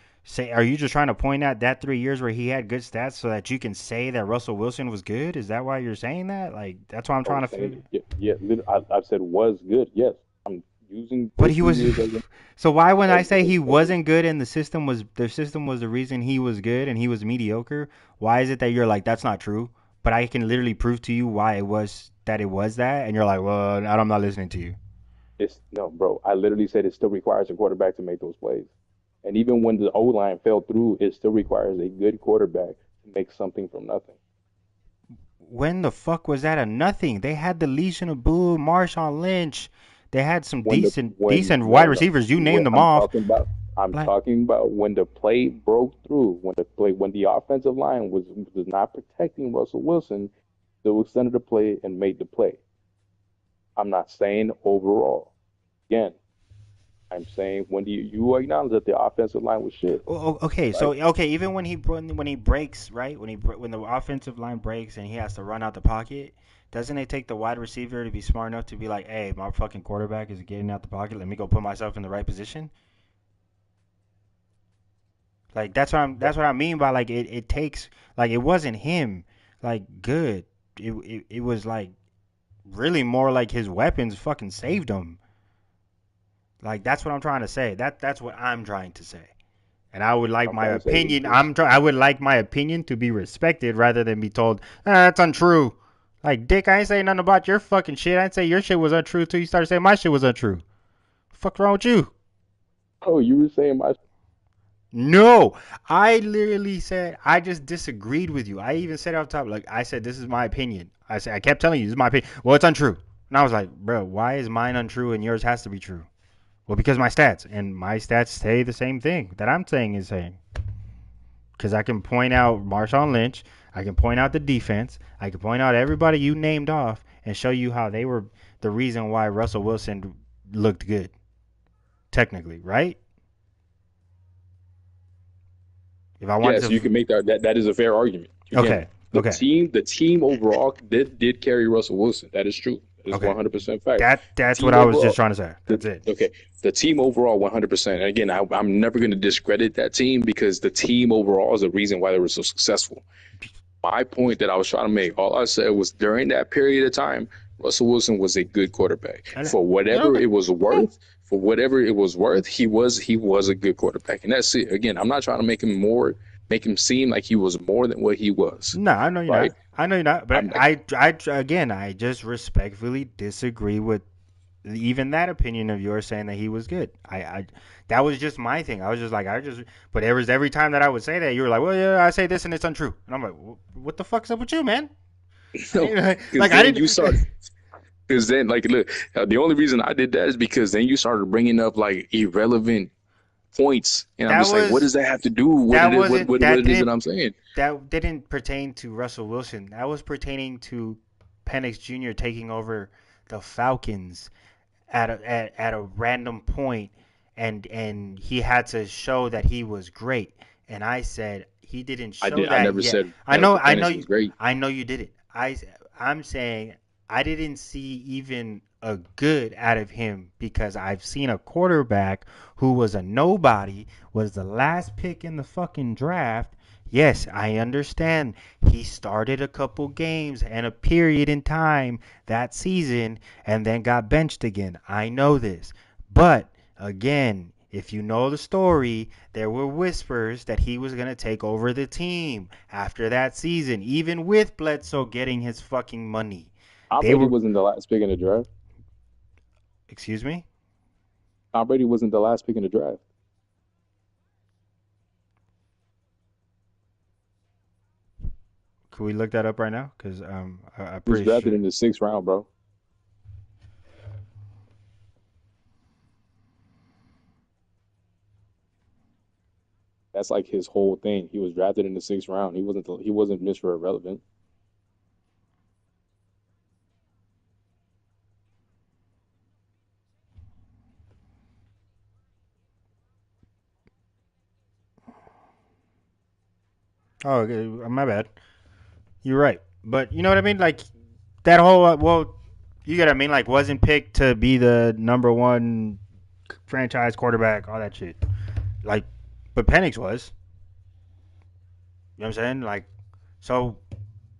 trying to point out that 3 years where he had good stats so that you can say that Russell Wilson was good? Is that why you're saying that? Like, that's why I'm I'm trying to saying, figure. yeah. I've said was good. Yes, I'm using But the he three was. years as a So why when I as say as, he as wasn't good and the system was the reason he was good and he was mediocre? Why is it that you're like that's not true? But I can literally prove to you why it was that, and you're like, well, I'm not listening to you. it's no, bro. I literally said it still requires a quarterback to make those plays. And even when the O line fell through, it still requires a good quarterback to make something from nothing. When the fuck was that a nothing? They had the Legion of Boom, Marshawn Lynch. They had some When the when decent wide no no receivers. You when named them off. I'm Like, talking about when the play broke through, when the offensive line was not protecting Russell Wilson, the extent of the play and made the play. I'm not saying overall. Again, I'm saying when you acknowledge that the offensive line was shit, okay, so right? okay, even when he breaks, right? When the offensive line breaks and he has to run out the pocket, doesn't it take the wide receiver to be smart enough to be like, "Hey, my fucking quarterback is getting out the pocket. Let me go put myself in the right position." Like, that's what I mean by, like, it takes, like, it wasn't him like good. It was like really more like his weapons fucking saved him. Like, that's what I'm trying to say. That's what I'm trying to say. And I would like I'm my trying to say is opinion. this. I would like my opinion to be respected rather than be told, that's untrue. Like, Dick, I ain't saying nothing about your fucking shit. I ain't say your shit was untrue till you started saying my shit was untrue. Fuck wrong with you? Oh, you were saying my No, I literally said I just disagreed with you. I even said it off top, like, I said this is my opinion. I kept telling you this is my opinion. Well, it's untrue. And I was like, bro, why is mine untrue and yours has to be true? Well, because my stats say the same thing that I'm saying is saying. Because I can point out Marshawn Lynch, I can point out the defense, I can point out everybody you named off, and show you how they were the reason why Russell Wilson looked good, technically, right? If I wanted yes, you can to, make that is a fair argument. Again, okay, okay, the team overall did carry Russell Wilson. That is true. That is okay. 100% fact. The That's what team I was just overall, trying to say. the, That's it. okay, the team overall 100%. And again, I'm never going to discredit that team because the team overall is the reason why they were so successful. My point that I was trying to make, all I said was during that period of time, Russell Wilson was a good quarterback. And, For whatever okay, it was yeah. worth, he was a good quarterback. And that's it. Again, I'm not trying to make him seem like he was more than what he was. No, I know you're Right? not. I know you're not. But I'm like, again, I just respectfully disagree with even that opinion of yours saying that he was good. That was just my thing. I was just like, but it was every time that I would say that, you were like, well, yeah, I say this and it's untrue. And I'm like, what the fuck's up with you, man? I no, didn't, because like, I then didn't. you start. Because then, like, look, the only reason I did that is because then you started bringing up like irrelevant points, and I'm That just like, what was, does that have to do with what that it is? wasn't, What it is that I'm saying? that didn't pertain to Russell Wilson. That was pertaining to Penix Jr. taking over the Falcons at a random point, and he had to show that he was great. And I said he didn't show I that never yet. said Michael Penix was great. I know you didn't. I'm saying I didn't see even a good out of him because I've seen a quarterback who was a nobody, was the last pick in the fucking draft. Yes, I understand. He started a couple games and a period in time that season and then got benched again. I know this. But again, if you know the story, there were whispers that he was going to take over the team after that season, even with Bledsoe getting his fucking money. Tom They Brady were, wasn't the last pick in the draft. excuse me? Tom Brady wasn't the last pick in the draft. Can we look that up right now? Because I'm He was pretty drafted sure. in the 6th round, bro. That's like his whole thing. He was drafted in the 6th round. He wasn't Mr. Irrelevant. Oh, okay, my bad. You're right. But you know what I mean? Like, that whole, well, you get what I mean? Like, wasn't picked to be the number one franchise quarterback, all that shit. Like, but Penix was. You know what I'm saying? Like, so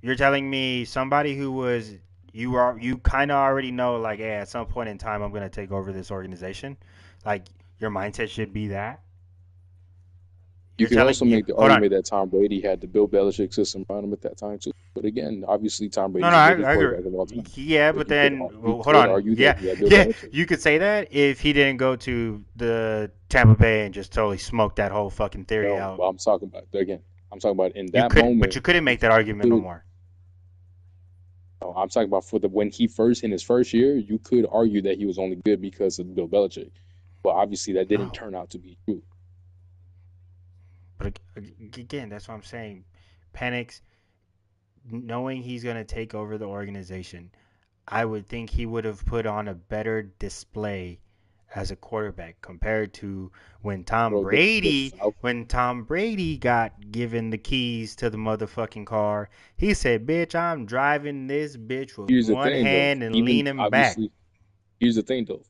you're telling me somebody who was you kind of already know, like, hey, at some point in time I'm gonna take over this organization. Like, your mindset should be that. You You're could telling also you make the hold on. argument that Tom Brady had the Bill Belichick system around him at that time too. But again, obviously Tom No, Brady's no, the I greatest agree. quarterback of all time. Yeah, But but then you hold could on. argue that Yeah, he had Bill yeah, Belichick. you could say that if he didn't go to the Tampa Bay and just totally smoke that whole fucking theory No, out. but I'm talking about in You that couldn't, but moment. you couldn't make that argument no Could, more. no, I'm talking about when he first in his first year, you could argue that he was only good because of Bill Belichick. But obviously that didn't No, turn out to be true. but again, that's what I'm saying. Penix, knowing he's gonna take over the organization, I would think he would have put on a better display as a quarterback compared to Bro, the when Tom Brady got given the keys to the motherfucking car. He said, "Bitch, I'm driving this bitch with Here's the one thing though. hand and Even leaning back." obviously, here's the thing though.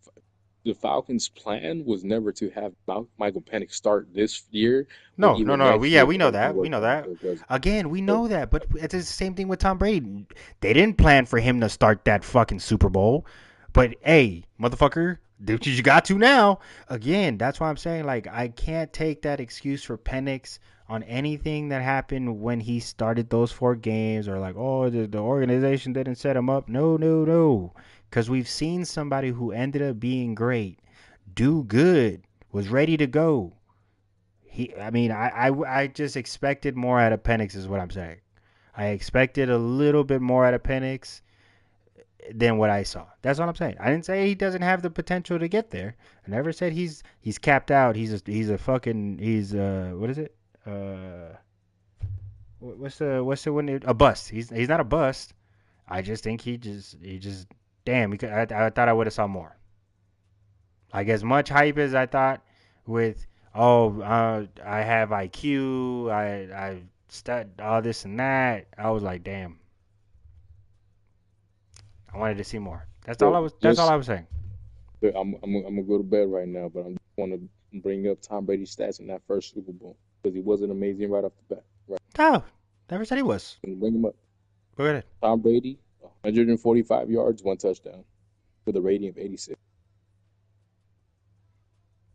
The Falcons' plan was never to have Michael Penix start this year when No, no, even no. next Yeah, year we know everything that. We worked know out that. because Again, we so, know that. But it's the same thing with Tom Brady. They didn't plan for him to start that fucking Super Bowl. But hey, motherfucker, do what you got to now. Again, that's why I'm saying, like, I can't take that excuse for Penix on anything that happened when he started those 4 games, or like, oh, the organization didn't set him up. No, no, no. Because we've seen somebody who ended up being great, do good, was ready to go. I just expected more out of Penix, is what I'm saying. I expected a little bit more out of Penix than what I saw. That's what I'm saying. I didn't say he doesn't have the potential to get there. I never said he's capped out. He's a fucking what is it? What's the one, a bust? He's not a bust. I just think he just damn. I thought I would have saw more. Like, as much hype as I thought with, I have IQ, I stud all this and that. I was like, damn, I wanted to see more. bro, That's all just I was saying. I'm gonna go to bed right now, but I just want to bring up Tom Brady's stats in that first Super Bowl because he wasn't amazing right off the bat. Right, Oh, never said he was. bring him up. Go ahead. Tom Brady, 145 yards, 1 touchdown with a rating of 86.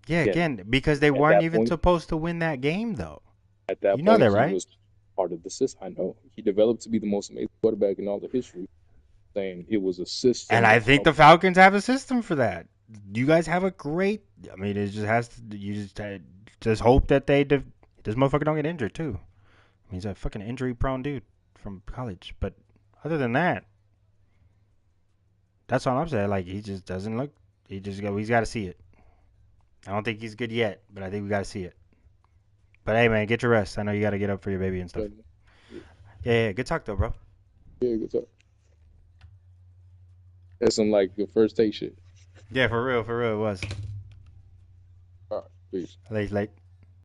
Yeah, Again, again, because they at weren't that even point, supposed to win that game, though. at that You know point, that, he right? was part of the system. I know he developed to be the most amazing quarterback in all of history. Saying it was a And system I that think the helped. Falcons have a system for that. You guys have a great. I mean, it just has to. You just hope that this motherfucker don't get injured too. He's a fucking injury prone dude from college. But other than that, that's all I'm saying. Like, he just doesn't look. He's got to see it. I don't think he's good yet, but I think we got to see it. But hey, man, get your rest. I know you got to get up for your baby and stuff. But, Yeah, good talk though, bro. yeah, good talk. That's some like good first take shit. Yeah, for real, it was. All right, peace. Late.